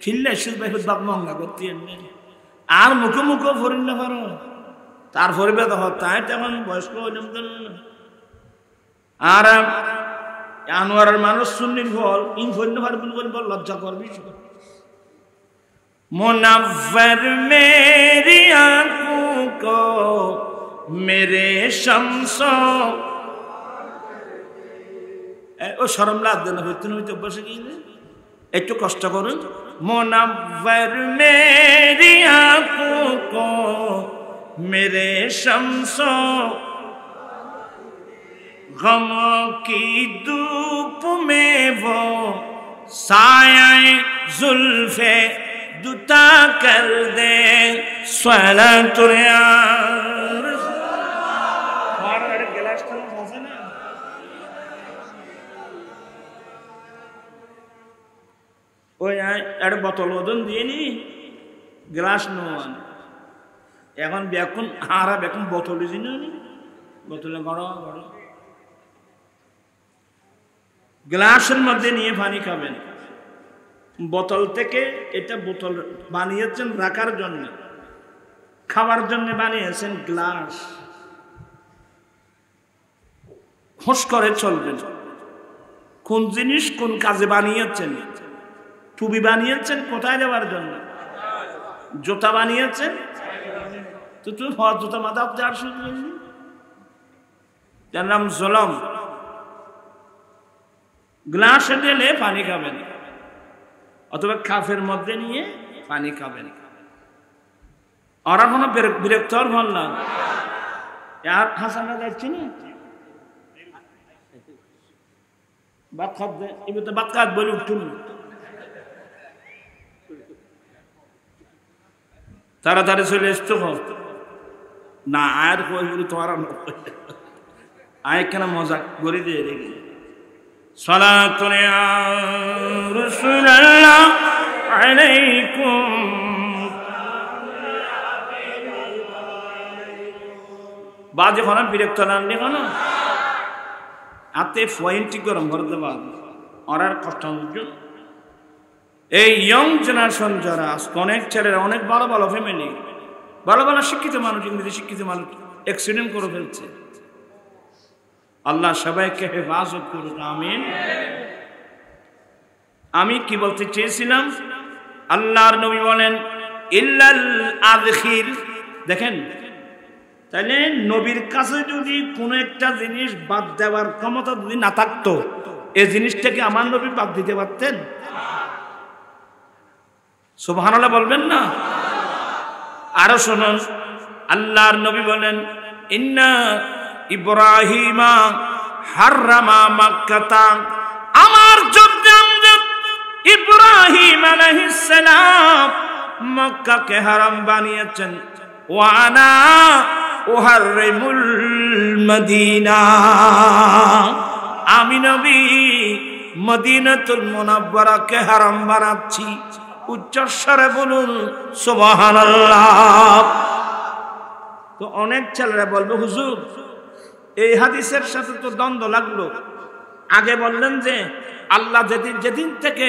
খিল্লে শুধু বাপ মহঙ্গা করতে আর মুখে মুখে ফরিন না পারো তার ফরিবে তো তাই তেমন বয়স্ক হইলাম আর আনোয়ারের মানুষ শুনলি বল ইন ফরিন পারবেন বল লজ্জা করবি। मुनव्वर मेरी आंखों को मेरे शम्सो। ও শরম লাগবে না হইতে হইতে বসে গিয়ে একটু কষ্ট করুন। मुनव्वर मेरी आंखों को मेरे शम्सो गमों की धूप में वो साया जुल्फे दुता कर दे। सलातुल या ওই একটা বোতল ওজন দিয়ে নি গ্লাস নেওয়ান এখন বেকুন হারা বেকুন বোতল দিনি বোতলে গড় গড় গ্লাসের মধ্যে নিয়ে পানি খাবেন। বোতল থেকে এটা বোতল বানিয়েছেন রাখার জন্য, খাওয়ার জন্য বানিয়েছেন গ্লাস। হোস করে চলবেন কোন জিনিস কোন কাজে বানিয়েছেন। টুপি বানিয়েছেন কোথায় যাওয়ার জন্য, জুতা বানিয়েছেন তো তুমি জুতা মাথা দেওয়ার সুযোগ যার নাম জলম, গ্লাসে ঢেলে পানি খাবেন অথবা কাফের মধ্যে নিয়ে পানি খাবেন। ওরা কোনো বিরক্ত হল না। আর হাসানা যাচ্ছে না বাদ খাবে, এবার তো বাদ খাত বলে উঠুন তাড়াতাড়ি চলে আসতে হোক না। আয়ের কইগুলি তো আর আয় কেন মজা করে দিয়ে রেখে সালাতুন ইয়া রাসূলুল্লাহ আলাইকুম। বাজে হন বিরক্ত না না আতে পয়েন্টি গরম করতে পার ওরার কষ্ট বুঝুন। এই ইয়ং জেনারেশন যারা অনেক ছেলেরা অনেক ভালো ভালো ফ্যামিলি, ভালো ভালো শিক্ষিত মানুষ, ইংরেজি শিক্ষিত মানুষ অ্যাক্সিডেন্ট করে ফেলছে। আল্লাহ সবাইকে হেফাজত করুন, আমিন। আমি কি বলতে চেয়েছিলাম, আল্লাহর নবী বলেন ইল্লাল আযখির। দেখেন তাহলে নবীর কাছে যদি কোনো একটা জিনিস বাদ দেওয়ার ক্ষমতা যদি না থাকতো, এই জিনিসটাকে আমার নবী বাদ দিতে পারতেন? সুবহানাল্লাহ বলবেন না? আরো শুনুন, আল্লাহর নবী বলেন ইন্না ইব্রাহিমা হাররামা মাক্কাতা। আমার যোদ্ধা ইব্রাহিম আলাইহিস সালাম মক্কাকে হারাম বানিয়েছেন। ওয়া আনা উহাররিমুল মদিনা। আমি নবী মদিনাতুল মুনাওয়ারাকে হারাম বানাচ্ছি। উচ্চস্বরে বলুন সুবহানাল্লাহ। তো অনেক ছেলেরা বলবে হুজুর এই হাদিসের সাথে তো দ্বন্দ্ব লাগলো। আগে বললেন যে আল্লাহ যেদিন থেকে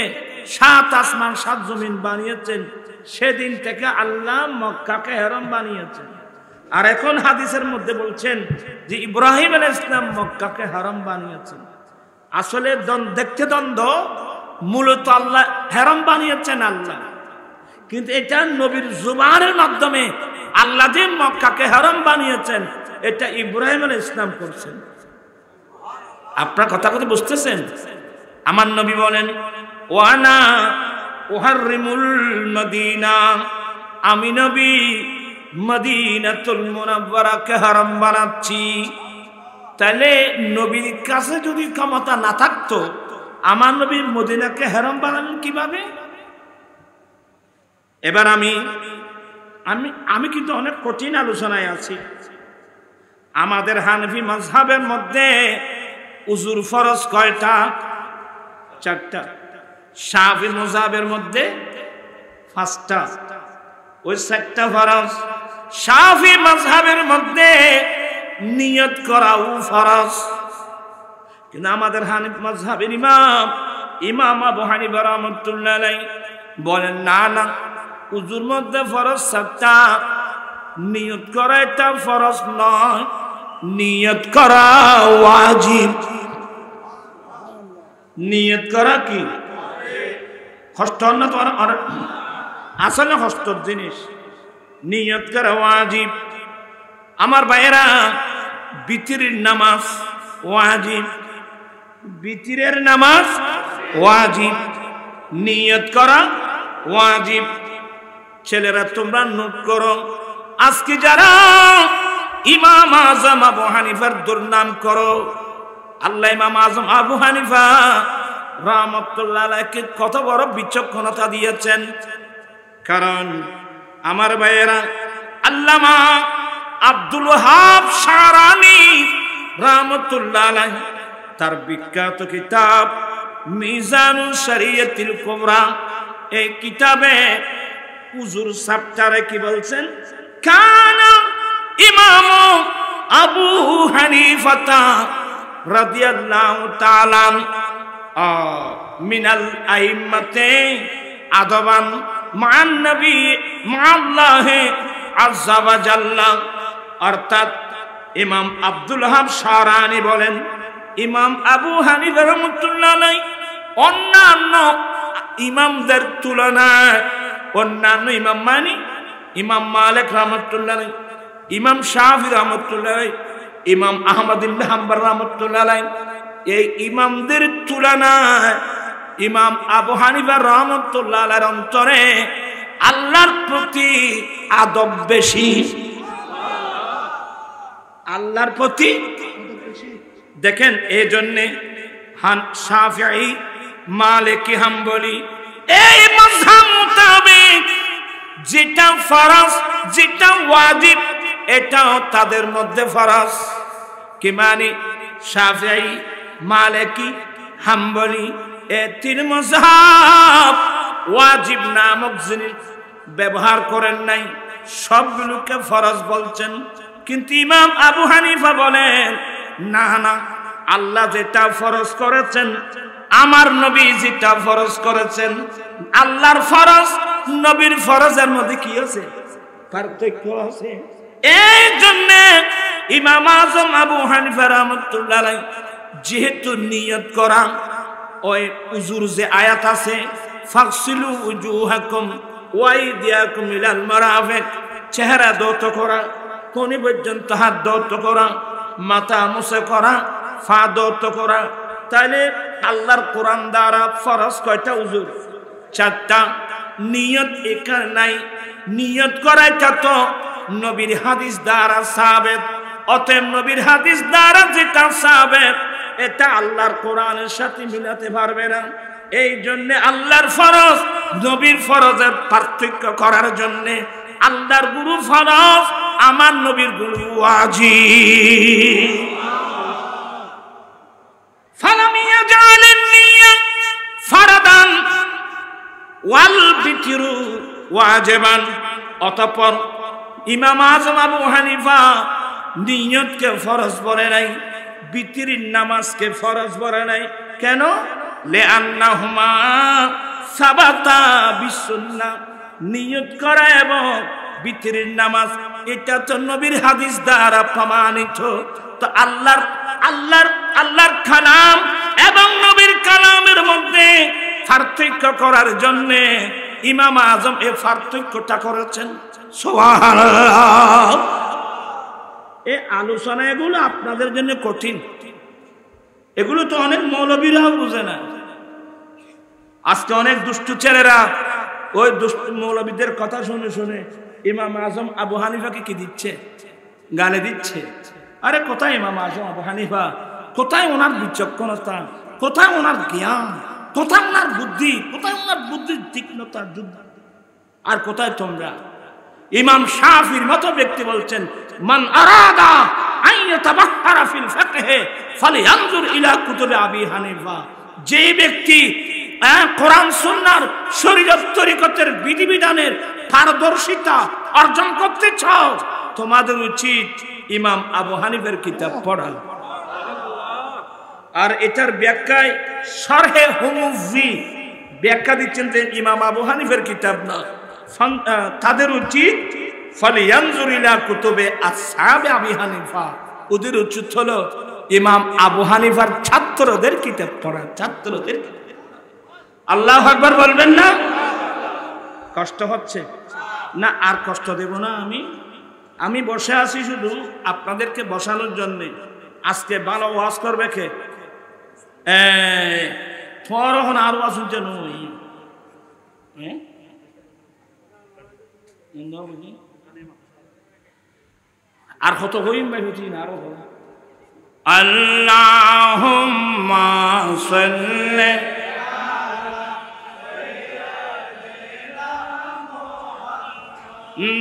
7 আসমান 7 জমিন বানিয়েছেন সেদিন থেকে আল্লাহ মক্কাকে হারাম বানিয়েছেন, আর এখন হাদিসের মধ্যে বলছেন যে ইব্রাহিম আলাইহিস সালাম মক্কাকে হারাম বানিয়েছেন। আসলে দেখতে দ্বন্দ্ব, মূলত আল্লাহ হারাম বানিয়েছেন আল্লাহ, কিন্তু এটা নবীর জুবানের মাধ্যমে আল্লাহ যে মক্কাকে হারাম বানিয়েছেন এটা ইব্রাহিম আলাইহিস সালাম করছেন। আপনার কথা বুঝতেছেন? আমার নবী বলেন ওয়ানা উহাররিমুল মদিনা। আমি নবী মদিনাতুল মুনাওয়ারাকে হারাম বানাচ্ছি। তাহলে নবীর কাছে যদি ক্ষমতা না থাকতো আমার নবী মদিনাকে হারাম বানালেন কিভাবে? এবার আমি কিন্তু অনেক কঠিন আলোচনায় আছি। আমাদের হানফি মাযহাবের মধ্যে উজুর ফরজ কয়টা? 4টা। শাফি মাযহাবের মধ্যে 5টা। ওই 4টা ফরজ। শাফি মাযহাবের মধ্যে নিয়ত করাও ফরজ, কিন্তু আমাদের হানিফ মাযহাবের ইমাম আবু হানিফা রাহমাতুল্লাহ আলাইহি বলেন না না, উজুর মধ্যে ফরজ 7টা, নিয়ত করা এটা ফরজ নয়, নিয়ত করা ওয়াজিব। নিয়ত করা কি কষ্ট না? তো আসলে কষ্টর জিনিস। নিয়ত করা ওয়াজিব। আমার ভাইয়েরা, বিতিরের নামাজ ওয়াজিব, বিতিরের নামাজ ওয়াজিব, নিয়ত করা ওয়াজিব। ছেলেরা তোমরা নোট করো, আজকে যারা ইমাম আজম আবু হানিফার দুর্নাম করো, আল্লাহ ইমাম আজম আবু হানিফা রাহমাতুল্লাহ আলাইহি কত বড় বিচক্ষণতা দিয়েছেন। কারণ আমার ভাইয়েরা, আল্লামা আব্দুল ওয়াহাব শারানি রাহমাতুল্লাহ আলাইহি তার বিখ্যাত কিতাব মিজানুল শরিয়াতিল কুবরা, এই কিতাবে উজুর চ্যাপ্টারে কি বলছেন? কানা ইমাম আবু হানিফা রাদিয়াল্লাহু তাআলা মিনাল আইম্মাতে আদবান মান নবী মাআল্লাহ আযজা ওয়া জাল্লা। অর্থাৎ ইমাম আব্দুল ওয়াহাব শারানি বলেন, ইমাম আবু হানিফা রাহমাতুল্লাহ আলাইহি অন্যান্য ইমামদের তুলনায়, অন্যান্য ইমাম মানে ইমাম মালিক রাহমাতুল্লাহ আলাইহি, ইমাম শাফি রাহমাতুল্লাহ আলাইহি, ইমাম আহমদ ইবনে হাম্বল রাহমাতুল্লাহ আলাইহি এই ইমামদের তুলনায় ইমাম আবু হানিফা রাহমাতুল্লাহ আলাইহির অন্তরে আল্লাহর প্রতি আদব বেশি, আল্লাহর প্রতি দেখেন। এই জন্যে শাফিঈ, মালিকি, হাম্বলি এই মাযহাব মোতাবেক যেটা ফরজ যেটা ওয়াজিব এটাও তাদের মধ্যে ফরজ। কি মানে শাফিঈ, মালিকি, হাম্বলি এই তিন মাযহাব ওয়াজিব নামক জিনিস ব্যবহার করেন নাই, সবগুলোকে ফরজ বলছেন। কিন্তু ইমাম আবু হানিফা বলেন না না, আল্লাহ যেটা ফরজ করেছেন, আমার নবী যেটা ফরজ করেছেন, আল্লাহর ফরজ নবীর ফরজের মধ্যে কি আছে? পার্থক্য আছে। এই জন্য ইমাম আজম আবু হানিফা রাহমাতুল্লাহ আলাইহি যেহেতু নিয়ত করা ওই উজুর যে আয়াত আছে ফাগসিলু উজুহাকুম ওয়া আইদিয়াকুম ইলাল মারাফিক, চেহারা ধৌত করা, কোনি পর্যন্ত হাত ধৌত করা, মাথা মুছে করা, পা ধৌত করা। তাহলে আল্লাহর কোরআন দ্বারা ফরজ কয়টা? উজুর চারটা। নিয়ত এখানে নাই, নিয়ত করাটা তো নবীর হাদিস দ্বারা সাবেত। অতএব নবীর হাদিস দ্বারা যেটা সাবেত এটা আল্লাহর কোরআনের সাথে মিলাতে পারবে না। এই জন্য আল্লাহর ফরজ নবীর ফরজের পার্থক্য করার জন্য আল্লাহর গুরু ফরজ, আমার নবীর গুরু ওয়াজিব। ফালাম ইয়াজালিন নিয়া ফারাদান ওয়াল বিতরু ওয়াজিবান। অতঃপর ইমাম আজম আবু হানিফা নিয়তকে ফরজ বলে নাই, বিতরির নামাজকে ফরজ বলে নাই। কেন? লিআন্নাহুমা সাবাতা বিসুন্নাহ। নিয়ত করা এবং বিতরির নামাজ এটা তো নবীর হাদিস দ্বারা প্রমাণিত। তো আল্লাহর কালাম এবং নবীর কালামের মধ্যে পার্থক্য করার জন্য ইমাম আজম এই পার্থক্যটা করেছেন। সুবহানাল্লাহ। এই আলোচনা এগুলো আপনাদের জন্য কঠিন, এগুলো তো অনেক মৌলবীরাও বুঝে না। আজকে অনেক দুষ্টু ছেলেরা ওই দুষ্টু মৌলবীদের কথা শুনে শুনে ইমাম আজম আবু হানিফাকে কি দিচ্ছে? গালি দিচ্ছে। আরে কোথায় ইমাম আজম আবু হানিফা? কোথায় ওনার বিচক্ষণতা? কোথায় ওনার জ্ঞান? কোথায় ওনার বুদ্ধি? কোথায় ওনার বুদ্ধির তীক্ষ্ণতার যুদ্ধ? আর কোথায় তোমরা? ইমাম শাফির মতো ব্যক্তি বলছেন, মান আরাদা আন ইয়াতাবাহহারা ফিল ফিকহি ফালিয়ানজুর ইলা কুতুবি আবি হানিফা। যে ব্যক্তি কোরআন সুন্নাহর শরীয়ত তরিকতের বিধিবিধানের পারদর্শিতা অর্জন করতে চাও, তোমাদের উচিত ইমাম আবু হানিফার কিতাব পড়া। আর এটার ব্যাখ্যায় শরহে হুমুজি ব্যাখ্যা দিচ্ছেন যে ইমাম আবু হানিফার কিতাব না, তাদের উচিত ফালিয়ানজুর ইলা কুতুবে আসহাবে আবি হানিফা। ওদের উচিত হলো ইমাম আবু হানিফার ছাত্রদের কিতাব পড়া, ছাত্রদের। আল্লাহু আকবার বলবেন না? কষ্ট হচ্ছে না? আর কষ্ট দেব না। আমি বসে আছি শুধু আপনাদেরকে বসানোর জন্য। আজকে ভালো ওয়াজ করবে কে? তখন আর ওয়াজ শুনছে নই। আর কত হইম ভাই হচ্ছি না আরো আল্লাহুম্মা সাল্লি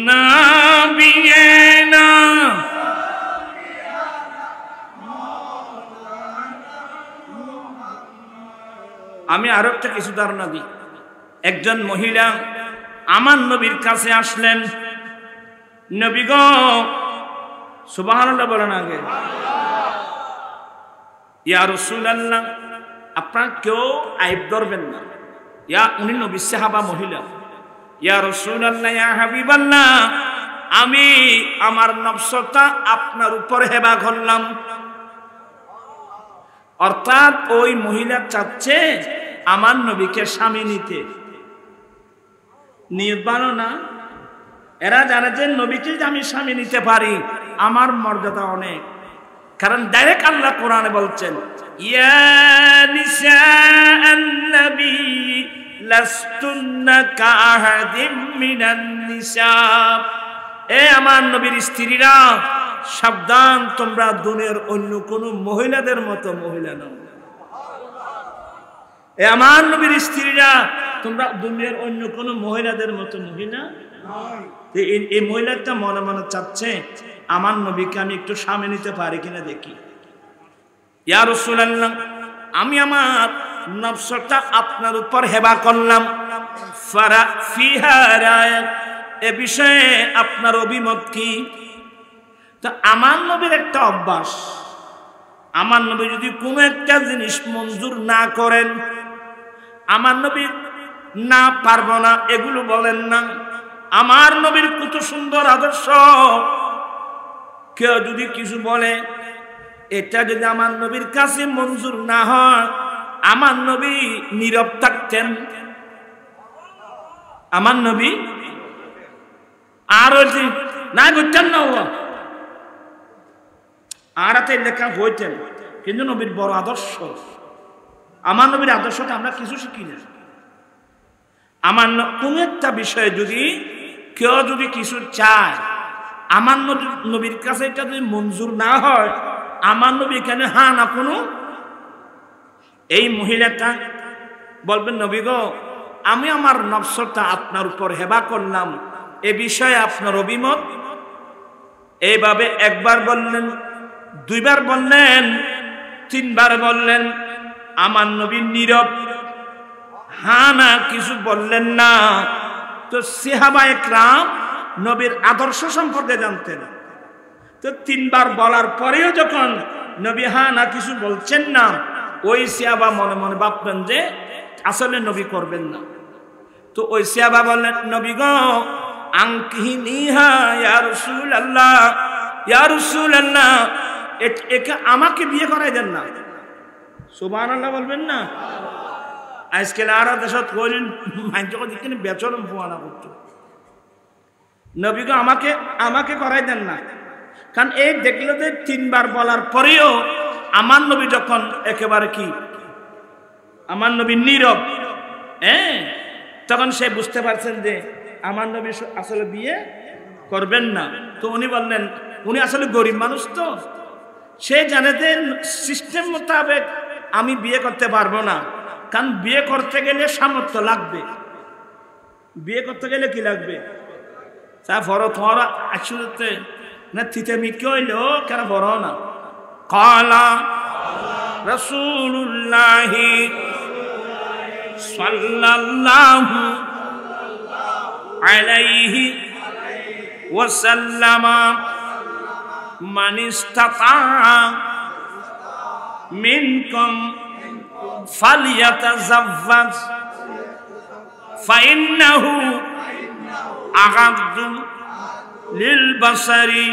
নাবিয়িনা। আমি আরো একটা কিছু ধারণা দিই। একজন মহিলা আমার নবীর কাছে আসলেন, নবী গো, সুবহানাল্লাহ বলেন আগে, ইয়া রাসূলুল্লাহ, আপনারা কেউ আইব ধরবেন না। উনি নবী সাহাবা মহিলা। ইয়া রাসূলুল্লাহ, ইয়া হাবিবাল্লাহ, আমি আমার নফসটা আপনার উপর হেবা করলাম। অর্থাৎ ওই মহিলা চাচ্ছে আমার নবীকে স্বামী নিতে। নির্বাণ না, এরা জানে যে নবীকে যে আমি স্বামী নিতে পারি আমার মর্যাদা অনেক। কারণ ডাইরেক্ট আল্লাহ কোরআনে বলছেন ইয়া নিসাআন নবী লাস্তুন্না কাআহাদিম মিনান নিসা। এ আমার নবীর স্ত্রীরা, সাবধান, তোমরা দুনিয়ার অন্য কোন মহিলাদের মতো মহিলা নও। এ আমার নবীর স্ত্রীরা, তোমরা দুনিয়ার অন্য কোন মহিলাদের মতো মহিলা নয়। এই মহিলাটা মনে মনে চাচ্ছে আমার নবীকে আমি একটু সামনে নিতে পারি কিনা দেখি। ইয়া রাসূলুল্লাহ, আমি আমার নফসটা আপনার উপর হেবা করলাম, ফারা ফিহা রায়, এ বিষয়ে আপনার অভিমত কি? তা আমার নবীর একটা অভ্যাস, আমার নবী যদি কোনো একটা জিনিস মঞ্জুর না করেন, আমার নবী না পারবো না এগুলো বলেন না। আমার নবীর কত সুন্দর আদর্শ, কেউ যদি কিছু বলে এটা যদি আমার নবীর কাছে মঞ্জুর না হয়, আমার নবী নীরব থাকতেন। আমার নবী আর না করতেন না, আর হাতে লেখা হইতেন। কিন্তু নবীর বড় আদর্শ, আমার নবীর আদর্শটা আমরা কিছু শিখি না। আমার কোন একটা বিষয়ে যদি কেউ যদি কিছু চায়, আমার নবীর কাছে এটা যদি মঞ্জুর না হয়, আমার নবী এখানে হ্যাঁ না কোনো। এই মহিলাটা বলবেন নবী গো, আমি আমার নফসটা আপনার উপর হেবা করলাম, এ বিষয়ে আপনার অভিমত? এইভাবে একবার বললেন, দুইবার বললেন, তিনবার বললেন, আমার নবী নীরব, হ্যাঁ না কিছু বললেন না। তো সাহাবায়ে কেরাম নবীর আদর্শ সম্পর্কে জানতেন। তো তিনবার বলার পরেও যখন নবী হ্যাঁ না কিছু বলছেন না, ওই সাহাবা মনে মনে ভাবতেন যে আসলে নবী করবেন না। তো ওই সাহাবা বললেন নবী গো, আনকিনিহা ইয়া রাসূলুল্লাহ, ইয়া রাসূলুল্লাহ, একে আমাকে বিয়ে করাই দেন না। সুবহানাল্লাহ বলবেন না? আজকাল আর দেশত কইলেন মাইজকে দিকেন বেচরম ফোয়ানা করত, নবী গো আমাকে করাই দেন না। কারণ এই দেখলো যে তিনবার বলার পরেও আমার নবী যখন একেবারে কি, আমার নবী নীরব, তখন সে বুঝতে পারছেন যে আমার নবী আসলে বিয়ে করবেন না। তো উনি বললেন, উনি আসলে গরিব মানুষ, তো সে জানে যে সিস্টেম মোতাবেক আমি বিয়ে করতে পারবো না। কারণ বিয়ে করতে গেলে সামর্থ্য লাগবে। বিয়ে করতে গেলে কি লাগবে? তা বড় তোমার আসলে না থিতে মিকে হইল কেন বড় না। কালা রাসূলুল্লাহ সাল্লাল্লাহু আলাইহি ওয়াসাল্লাম মান ইসতাতা মিনকুম ফালিয়াতাযাওয়াজ ফাইন্নাহু আগাদ্দু লিল বাসারি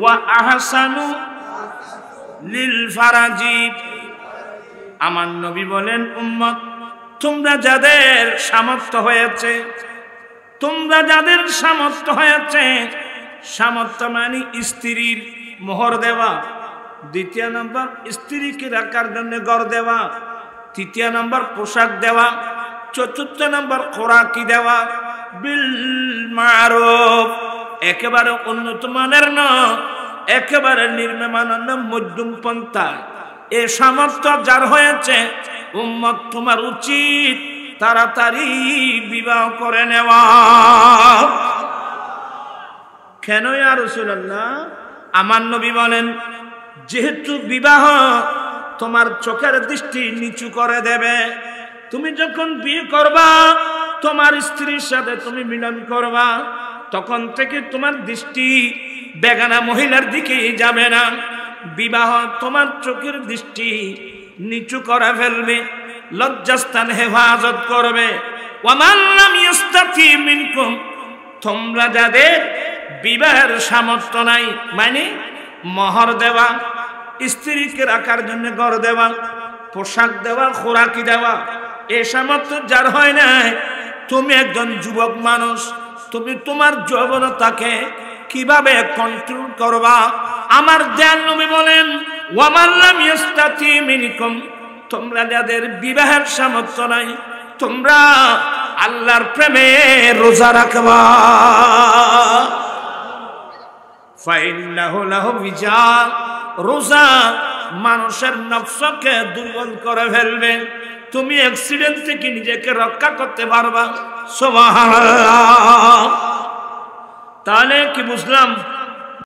ওয়া আহসানু লিল ফারাজি। আমার নবী বলেন, উম্মত, তোমরা যাদের সামর্থ্য হয়েছে, তোমরা যাদের সামর্থ্য হয়েছে, সামর্থ্য মানে স্ত্রীর মোহর দেওয়া, দ্বিতীয় নম্বর স্ত্রীকে রাখার জন্য ঘর দেওয়া, তৃতীয় নম্বর পোশাক দেওয়া, চতুর্থ নম্বর খোরাকি দেওয়া, বিল মারুফ, একেবারে উন্নত মানের না, একেবারে নিম্নমানের না, মধ্যম পন্থা। এ সামর্থ্য যার হয়েছে, উম্মত তোমার উচিত তাড়াতাড়ি বিবাহ করে নেওয়া। কেন ইয়া রাসূলুল্লাহ? আমার নবী বলেন, যেহেতু বিবাহ তোমার চোখের দৃষ্টি নিচু করে দেবে, তুমি যখন বিয়ে করবা, তোমার স্ত্রীর সাথে তুমি মিলন করবা, তখন থেকে তোমার দৃষ্টি বেগানা মহিলার দিকে যাবে না। বিবাহ তোমার চোখের দৃষ্টি নিচু করে ফেলবে, লজ্জাস্থান হেফাজত করবে। ওয়ামান লাম ইস্তাতি মিনকুম, তোমরা যাদের বিবাহের সামর্থ্য নাই, মানে মোহর দেওয়া, স্ত্রীকে রাখার জন্য ঘর দেওয়া, পোশাক দেওয়া, খোরাকি দেওয়া, এ সামর্থ্য যার হয় নাই, তুমি একজন যুবক মানুষ, তুমি তোমার যৌবনতাকে কিভাবে কন্ট্রোল করবা, আমার দয়াল নবী বলেন ওয়ামান লাম ইয়াস্তাতি মিনকুম, তোমরা যাদের বিবাহের সামর্থ্য নাই তোমরা আল্লাহর প্রেমে রোজা রাখবা। ফাইন্নাহু লাহু বিজাল, রোজা মানুষের নফসকে দুর্বল করে ফেলবে। তুমি অ্যাক্সিডেন্ট থেকে নিজেকে রক্ষা করতে পারবা। সুবহানাল্লাহ। তাহলে কি বুঝলাম?